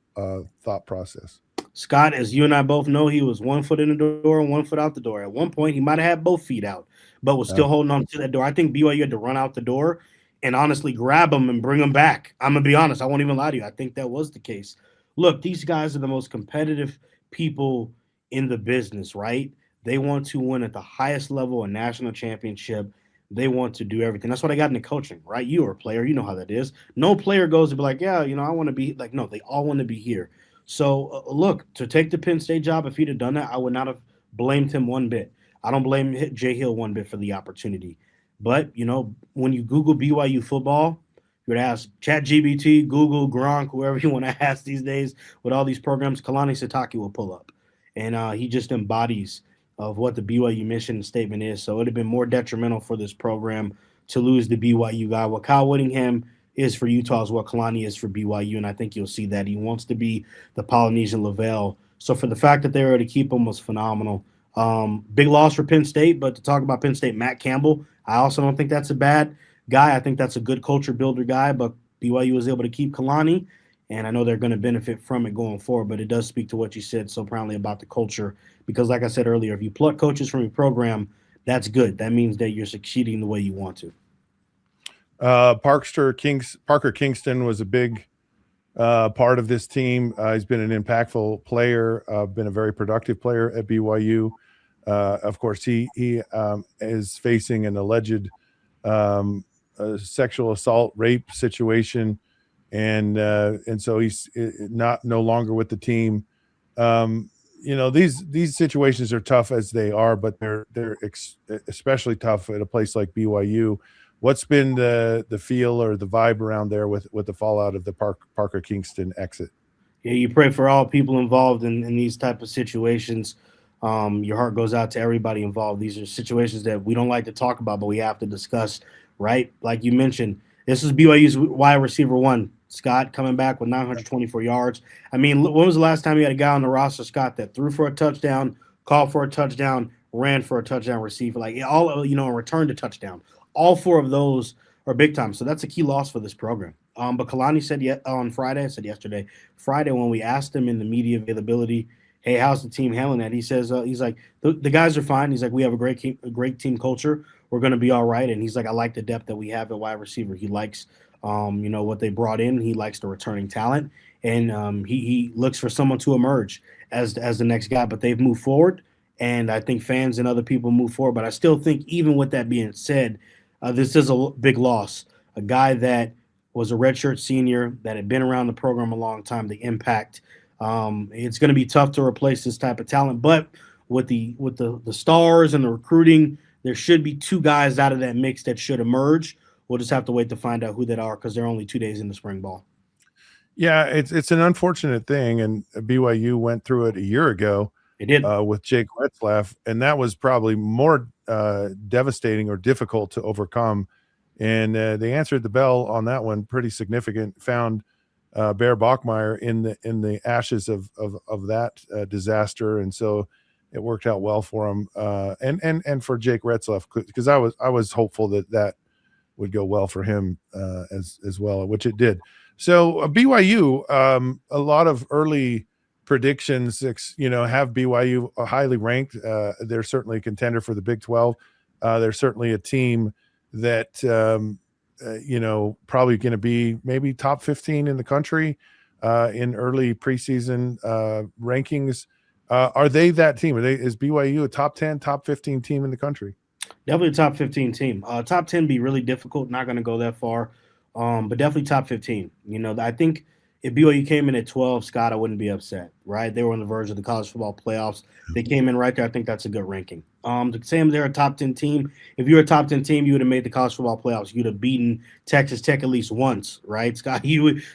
thought process. Scott, as you and I both know, he was 1 foot in the door and 1 foot out the door. At one point, he might have had both feet out, but was still holding on to that door. I think BYU had to run out the door and honestly grab him and bring him back. I'm going to be honest. I won't even lie to you. I think that was the case. Look, these guys are the most competitive people in the business, right? They want to win at the highest level, a national championship. They want to do everything. That's what I got into coaching, right? You are a player. You know how that is. No player goes to be like, yeah, I want to be like, no, they all want to be here. So, look, to take the Penn State job, if he'd have done that, I would not have blamed him one bit. I don't blame Jay Hill one bit for the opportunity. But, when you Google BYU football, you would ask ChatGPT, Google, Gronk, whoever you want to ask these days with all these programs, Kalani Sitake will pull up. And he just embodies of what the BYU mission statement is. So it would have been more detrimental for this program to lose the BYU guy. What Kyle Whittingham is for Utah is what Kalani is for BYU, and I think you'll see that. He wants to be the Polynesian Lavelle. So for the fact that they were able to keep him was phenomenal. Big loss for Penn State, but to talk about Penn State, Matt Campbell, I also don't think that's a bad guy. I think that's a good culture builder guy, but BYU was able to keep Kalani, and I know they're going to benefit from it going forward, but it does speak to what you said so proudly about the culture because, like I said earlier, if you pluck coaches from your program, that's good. That means that you're succeeding the way you want to. Parker Kingston was a big part of this team. He's been an impactful player, been a very productive player at BYU. Of course, he is facing an alleged sexual assault, rape situation, and so he's no longer with the team. These situations are tough as they are, but they're especially tough at a place like BYU. What's been the feel or the vibe around there with the fallout of the Parker Kingston exit? Yeah, you pray for all people involved in these type of situations. Your heart goes out to everybody involved. These are situations that we don't like to talk about, but we have to discuss, right? Like you mentioned, this is BYU's wide receiver one, Scott, coming back with 924 yards. I mean, when was the last time you had a guy on the roster, Scott, that threw for a touchdown, called for a touchdown, ran for a touchdown receiver, like all, returned a touchdown? All four of those are big time. So that's a key loss for this program. But Kalani said on Friday, I said yesterday, Friday, when we asked him in the media availability, hey, how's the team handling that? He says, he's like, the guys are fine. He's like, we have a great team culture. We're going to be all right. And he's like, I like the depth that we have at wide receiver. He likes, what they brought in. He likes the returning talent. And he looks for someone to emerge as the next guy. But they've moved forward. And I think fans and other people move forward. But I still think even with that being said, this is a big loss. A guy that was a redshirt senior that had been around the program a long time, the impact. It's going to be tough to replace this type of talent. But with the stars and the recruiting, there should be two guys out of that mix that should emerge. We'll just have to wait to find out who that are because they're only 2 days into spring ball. Yeah, it's an unfortunate thing, and BYU went through it a year ago. It did with Jake Retzlaff, and that was probably more devastating or difficult to overcome. And they answered the bell on that one pretty significant. Found Bear Bachmeier in the ashes of that disaster, and so it worked out well for him. And for Jake Retzlaff, because I was hopeful that would go well for him as well, which it did. So BYU, a lot of early predictions, have BYU highly ranked. They're certainly a contender for the Big 12. They're certainly a team that, probably going to be maybe top 15 in the country. in early preseason rankings. Are they that team? Is BYU a top 10, top 15 team in the country? Definitely a top 15 team. Top 10 be really difficult. Not going to go that far, but definitely top 15. I think if BYU came in at 12, Scott, I wouldn't be upset, right? They were on the verge of the college football playoffs. They came in right there. I think that's a good ranking. To say they're a top 10 team, if you're a top 10 team, you would have made the college football playoffs. You'd have beaten Texas Tech at least once, right, Scott?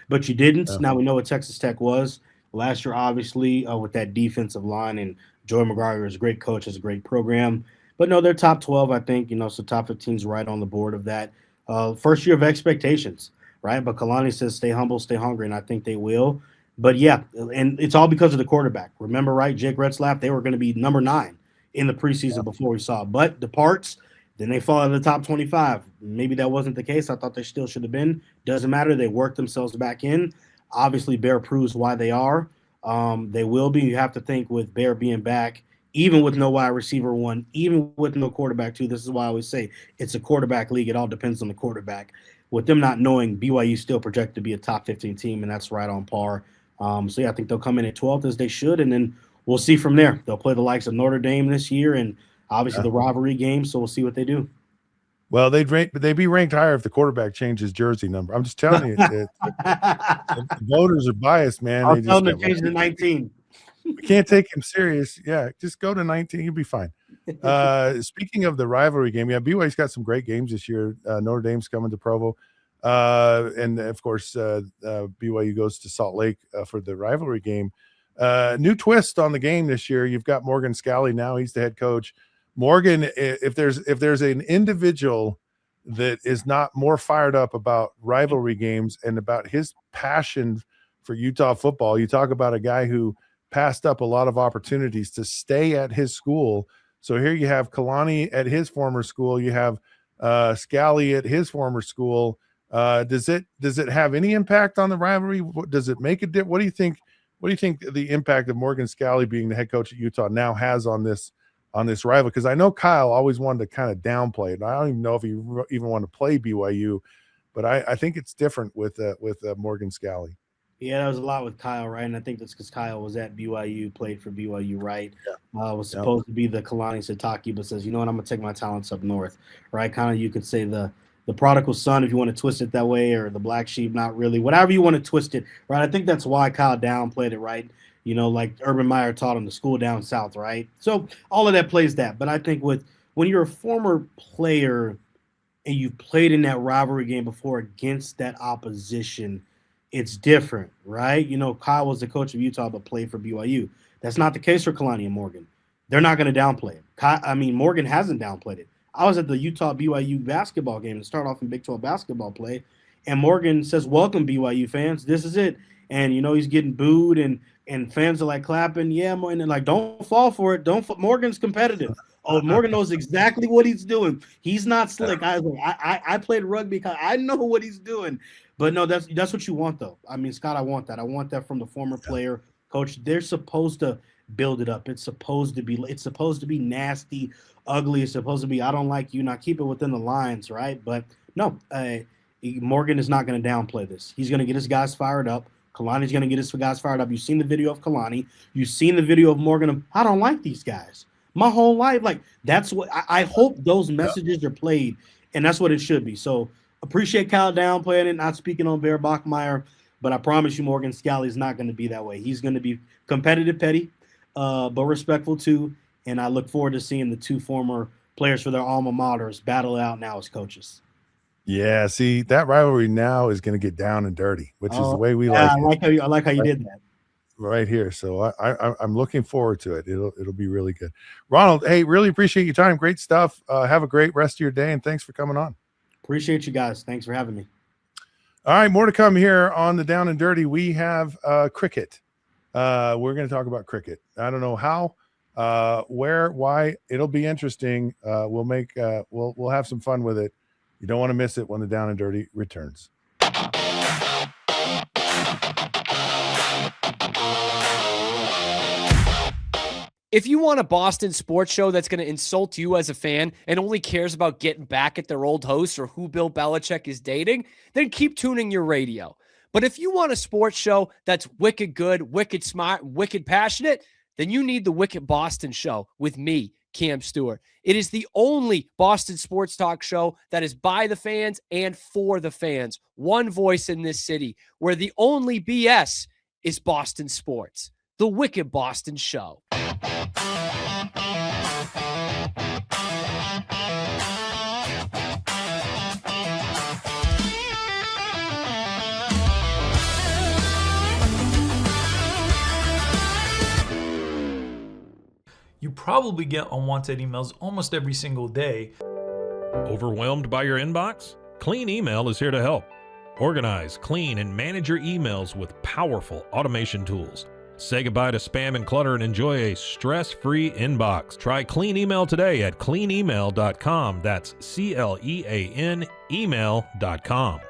But you didn't. Now we know what Texas Tech was last year, obviously, with that defensive line. And Joey McGuire is a great coach, has a great program. But no, they're top 12, I think, so top 15 is right on the board of that. First year of expectations, right? But Kalani says stay humble, stay hungry, and I think they will. But yeah, and it's all because of the quarterback. Remember, right, Jake Retzlaff, they were going to be number 9 in the preseason before we saw. But departs, then they fall out of the top 25. Maybe that wasn't the case. I thought they still should have been. Doesn't matter. They worked themselves back in. Obviously, Bear proves why they are. They will be. You have to think with Bear being back, even with no wide receiver 1, even with no quarterback 2, this is why I always say it's a quarterback league. It all depends on the quarterback. With them not knowing, BYU still projected to be a top 15 team, and that's right on par. So, yeah, I think they'll come in at 12th as they should, and then we'll see from there. They'll play the likes of Notre Dame this year and obviously the rivalry game, so we'll see what they do. Well, they'd be ranked higher if the quarterback changed his jersey number. I'm just telling you, the voters are biased, man. I'll tell them to change to 19. We can't take him serious. Yeah, just go to 19. You'll be fine. Speaking of the rivalry game, yeah, BYU's got some great games this year. Notre Dame's coming to Provo. And, of course, BYU goes to Salt Lake for the rivalry game. New twist on the game this year. You've got Morgan Scalley now. He's the head coach. Morgan, if there's an individual that is not more fired up about rivalry games and about his passion for Utah football, you talk about a guy who passed up a lot of opportunities to stay at his school. So here you have Kalani at his former school. You have Scalley at his former school. Does it have any impact on the rivalry? Does it make a difference? What do you think? What do you think the impact of Morgan Scalley being the head coach at Utah now has on this rival? Because I know Kyle always wanted to kind of downplay it. I don't even know if he even wanted to play BYU, but I think it's different with Morgan Scalley. Yeah, that was a lot with Kyle, right? And I think that's because Kyle was at BYU, played for BYU, right? Yeah. Was supposed to be the Kalani Sitake, but says, you know what, I'm going to take my talents up north, right? Kind of you could say the prodigal son, if you want to twist it that way, or the black sheep, not really. Whatever you want to twist it, right? I think that's why Kyle downplayed it, right? Like Urban Meyer taught him, the school down south, right? So all of that plays that. But I think when you're a former player and you've played in that rivalry game before against that opposition, it's different, right? Kyle was the coach of Utah but played for BYU. That's not the case for Kalani and Morgan. They're not going to downplay it. Morgan hasn't downplayed it. I was at the Utah-BYU basketball game to start off in Big 12 basketball play, and Morgan says, welcome, BYU fans. This is it. And, he's getting booed, and fans are, like, clapping. Yeah, and like, don't fall for it. Morgan's competitive. Oh, Morgan knows exactly what he's doing. He's not slick. I played rugby. I know what he's doing. But no, that's what you want, though. Scott, I want that. I want that from the former player, coach. They're supposed to build it up. It's supposed to be nasty, ugly. It's supposed to be, I don't like you. Now keep it within the lines, right? But no, Morgan is not going to downplay this. He's going to get his guys fired up. Kalani's going to get his guys fired up. You've seen the video of Kalani. You've seen the video of Morgan. I don't like these guys. My whole life, that's what I hope those messages are played, and that's what it should be. So appreciate Kyle downplaying it, not speaking on Bear Bachmeier, but I promise you Morgan Scalley is not going to be that way. He's going to be competitive, petty, but respectful too, and I look forward to seeing the two former players for their alma maters battle it out now as coaches. Yeah, see, that rivalry now is going to get down and dirty, which is the way we like it. I like how you did that. Right here. So I'm looking forward to it. It'll be really good. Ronald, hey, really appreciate your time. Great stuff. Have a great rest of your day, and thanks for coming on. Appreciate you guys. Thanks for having me. All right, more to come here on the Down and Dirty. We have cricket. We're going to talk about cricket. I don't know how, where, why. It'll be interesting. We'll have some fun with it. You don't want to miss it when the Down and Dirty returns. If you want a Boston sports show that's going to insult you as a fan and only cares about getting back at their old hosts or who Bill Belichick is dating, then keep tuning your radio. But if you want a sports show that's wicked good, wicked smart, wicked passionate, then you need the Wicked Boston Show with me, Cam Stewart. It is the only Boston sports talk show that is by the fans and for the fans. One voice in this city where the only BS is Boston sports. The Wicked Boston Show. You probably get unwanted emails almost every single day. Overwhelmed by your inbox? Clean Email is here to help. Organize, clean, and manage your emails with powerful automation tools. Say goodbye to spam and clutter and enjoy a stress-free inbox. Try Clean Email today at cleanemail.com. That's CLEAN email.com.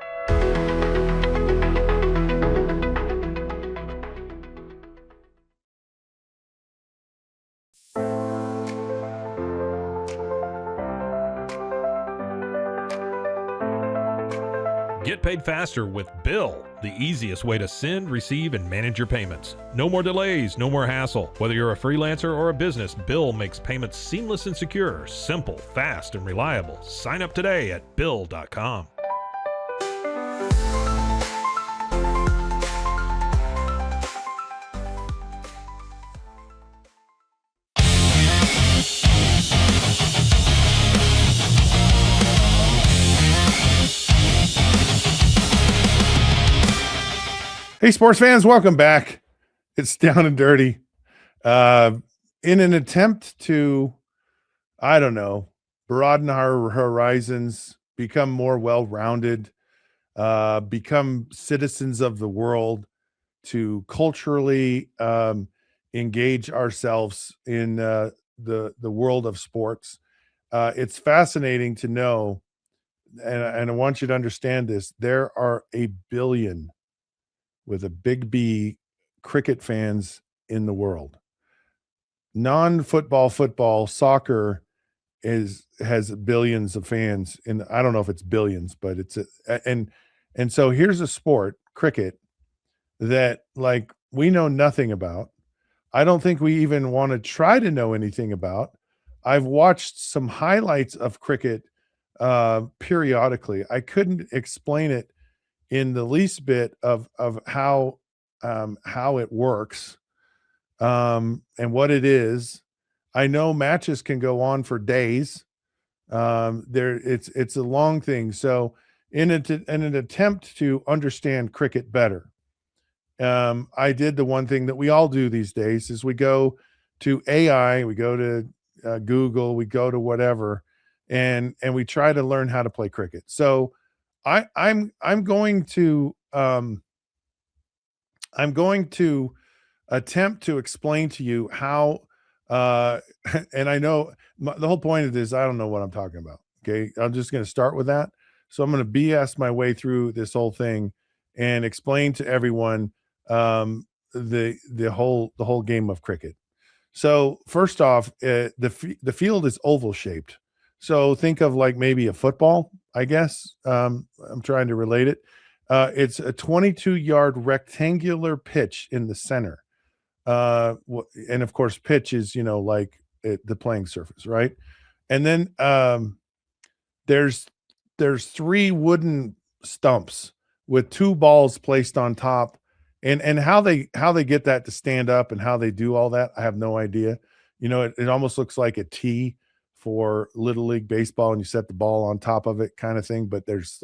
Get paid faster with Bill, the easiest way to send, receive, and manage your payments. No more delays, no more hassle. Whether you're a freelancer or a business, Bill makes payments seamless and secure, simple, fast, and reliable. Sign up today at Bill.com. Hey, sports fans, welcome back. It's Down and Dirty. In an attempt to, I don't know, broaden our horizons, become more well-rounded, become citizens of the world, to culturally engage ourselves in the world of sports. It's fascinating to know, and I want you to understand this, there are a billion, with a big B, cricket fans in the world. Non-football, football, soccer has billions of fans, and I don't know if it's billions, but it's and so here's a sport, cricket, that like we know nothing about. I don't think we even want to try to know anything about. I've watched some highlights of cricket periodically. I couldn't explain it in the least bit of how it works and what it is. I know matches can go on for days. It's a long thing. So in an attempt to understand cricket better, I did the one thing that we all do these days is we go to AI, we go to Google, we go to whatever, and we try to learn how to play cricket. So I'm going to attempt to explain to you how and I know the whole point of this, I don't know what I'm talking about. Okay, I'm just going to start with that. So I'm going to BS my way through this whole thing and explain to everyone the whole game of cricket. So first off, the field is oval shaped. So think of like maybe a football, I guess. I'm trying to relate it. It's a 22-yard rectangular pitch in the center. And of course, pitch is, like the playing surface, right? And then there's 3 wooden stumps with 2 balls placed on top. And how they get that to stand up and how they do all that, I have no idea. It almost looks like a tee for Little League baseball, and you set the ball on top of it kind of thing, but there's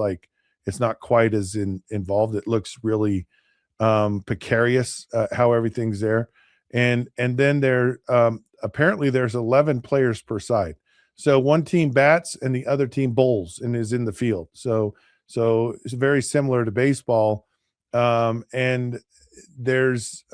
it's not quite as involved. It looks really precarious how everything's there. And then there apparently there's 11 players per side. So one team bats and the other team bowls and is in the field. So it's very similar to baseball. And there's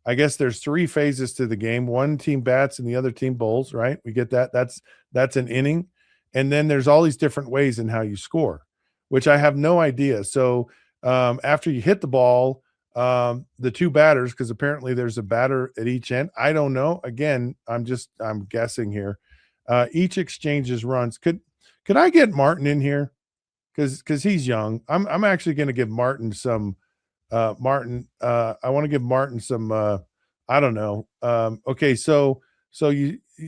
I guess there's 3 phases to the game. One team bats and the other team bowls, right? We get that. That's an inning. And then there's all these different ways in how you score, which I have no idea. So after you hit the ball, the 2 batters, because apparently there's a batter at each end. I don't know. Again, I'm guessing here. Each exchanges runs. Could I get Martin in here? Because he's young. I'm actually going to give Martin some Martin. I want to give Martin some. I don't know. Okay, so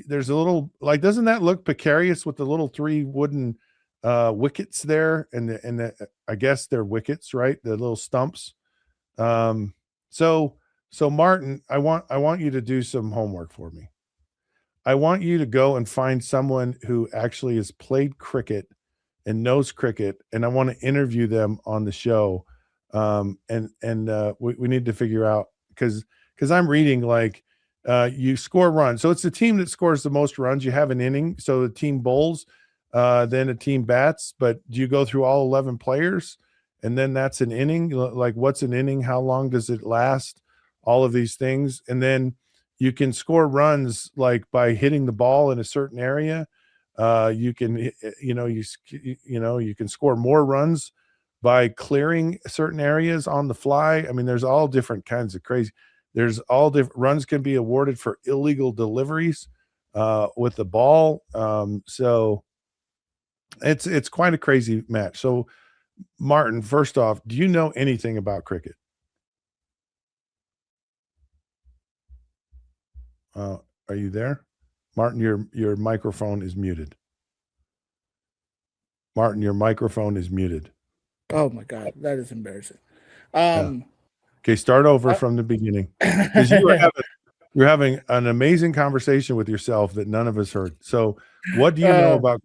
there's a little like, doesn't that look precarious with the little 3 wooden wickets there, and I guess they're wickets, right? The little stumps. So Martin, I want you to do some homework for me. I want you to go and find someone who actually has played cricket and knows cricket, and I want to interview them on the show. We need to figure out, because I'm reading like you score runs. So it's the team that scores the most runs. You have an inning. So the team bowls, then a team bats. But do you go through all 11 players? And then that's an inning. Like, what's an inning? How long does it last? All of these things. And then you can score runs like by hitting the ball in a certain area. You can, you can score more runs by clearing certain areas on the fly. I mean, there's all different kinds of crazy. There's all different runs can be awarded for illegal deliveries with the ball. So it's quite a crazy match. So Martin, first off, do you know anything about cricket? Are you there? Martin, your microphone is muted. Martin, your microphone is muted. Oh my God, that is embarrassing. Okay, start over from the beginning. Because you're having an amazing conversation with yourself that none of us heard. So what do you know about?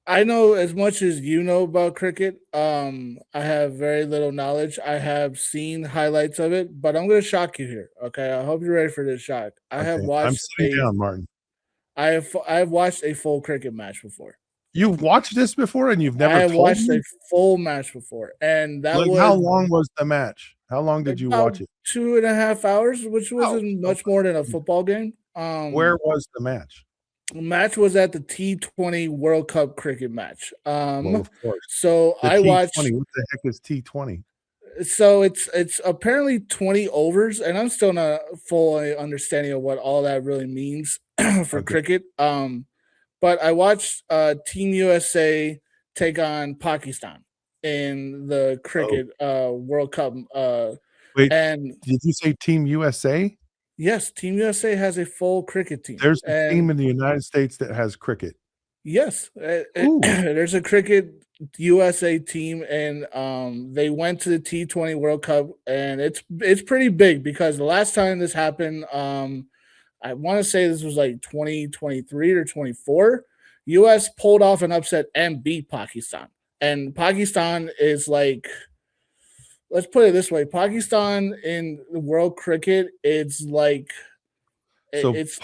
I know as much as you know about cricket. I have very little knowledge. I have seen highlights of it, but I'm going to shock you here. Okay, I hope you're ready for this shock. I have watched. I'm sitting down, Martin. I've watched a full cricket match before. You've watched this before, and you've never. I have watched a full match before, and that was. How long was the match? How long did you watch it? 2.5 hours, which wasn't much more than a football game. Where was the match? The match was at the T20 World Cup cricket match. Well, of course. So The I watched. T20. What the heck is T20? So it's apparently 20 overs, and I'm still not fully understanding of what all that really means for cricket. But I watched Team USA take on Pakistan in the cricket World Cup. Wait, and did you say Team USA? Yes, Team USA has a full cricket team. There's a team in the United States that has cricket. Yes, there's a cricket USA team, and they went to the T20 World Cup, and it's pretty big because the last time this happened, I want to say this was like 2023 or 24. US pulled off an upset and beat Pakistan, and Pakistan is like, let's put it this way: Pakistan in the world cricket, it's like it's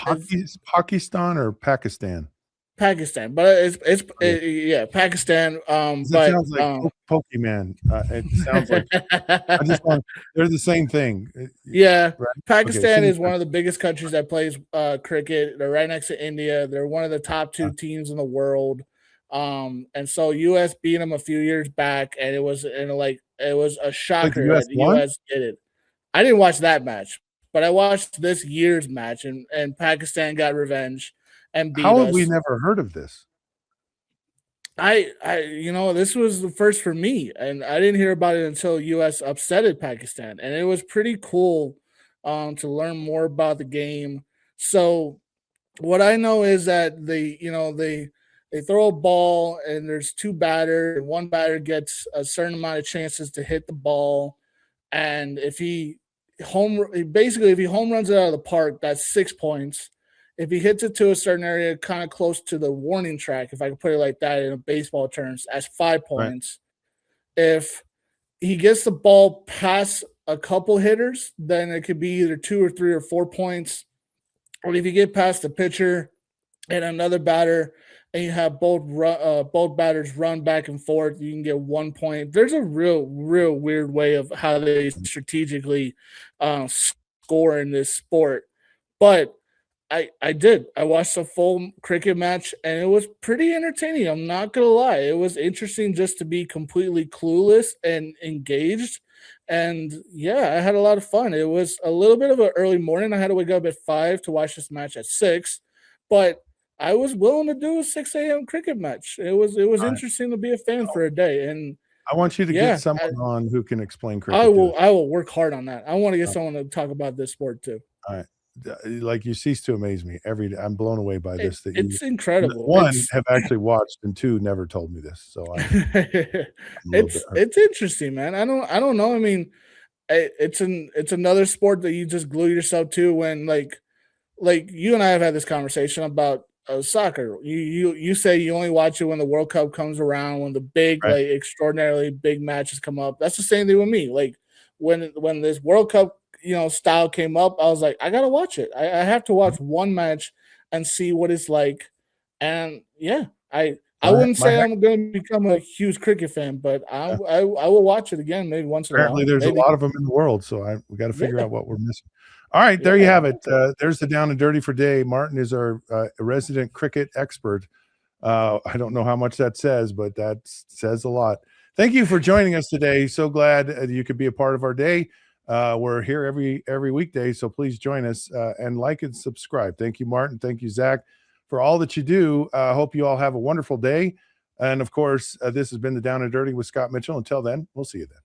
Pakistan or Pakistan. Pakistan, but it's Pakistan. It But sounds like Pokemon. It sounds like they're the same thing. Yeah, Right? Pakistan Okay, is one of the biggest countries that plays cricket. They're right next to India. They're one of the top 2 teams in the world. And so US beat them a few years back, and it was a shocker US that the won? US did it. I didn't watch that match, but I watched this year's match, and Pakistan got revenge and beat How us. have we never heard of this? This was the first for me, and I didn't hear about it until US upsetted Pakistan, and it was pretty cool to learn more about the game. So what I know is that they throw a ball, and there's 2 batters, and one batter gets a certain amount of chances to hit the ball, and if he home runs it out of the park, that's 6 points. If he hits it to a certain area, kind of close to the warning track, if I can put it like that in a baseball terms, that's 5 points. Right. If he gets the ball past a couple hitters, then it could be either 2 or 3 or 4 points. Or if you get past the pitcher and another batter, and you have both batters run back and forth, you can get 1 point. There's a real weird way of how they strategically score in this sport, but I watched a full cricket match, and it was pretty entertaining. I'm not gonna lie. It was interesting just to be completely clueless and engaged. And yeah, I had a lot of fun. It was a little bit of an early morning. I had to wake up at 5 to watch this match at 6, but I was willing to do a 6 a.m. cricket match. It was interesting to be a fan for a day. And I want you to Yeah, get someone on who can explain cricket. I to will. us. I will work hard on that. I want to get someone to talk about this sport too. All right. Like, you cease to amaze me every day. I'm blown away by this. That It's incredible. One, It's, have actually watched, and two, never told me this. So I'm a little bit hurt. it's interesting, man. I don't know. I mean, it's another sport that you just glue yourself to when like you and I have had this conversation about soccer. You say you only watch it when the World Cup comes around, when the big Right. like extraordinarily big matches come up. That's the same thing with me. Like when this World Cup style came up, I was like, I gotta watch it. I have to watch one match and see what it's like. And yeah, I wouldn't say I'm going to become a huge cricket fan, but I will watch it again maybe once in a while. Apparently, there's Maybe. a lot of them in the world, so we got to figure out what we're missing. All right, there you have it. There's the down and dirty for day. Martin is our resident cricket expert. I don't know how much that says, but that says a lot. Thank you for joining us today. So glad you could be a part of our day. We're here every weekday, so please join us and like and subscribe. Thank you, Martin. Thank you, Zach, for all that you do. I hope you all have a wonderful day. And of course, this has been the Down and Dirty with Scott Mitchell. Until then, we'll see you then.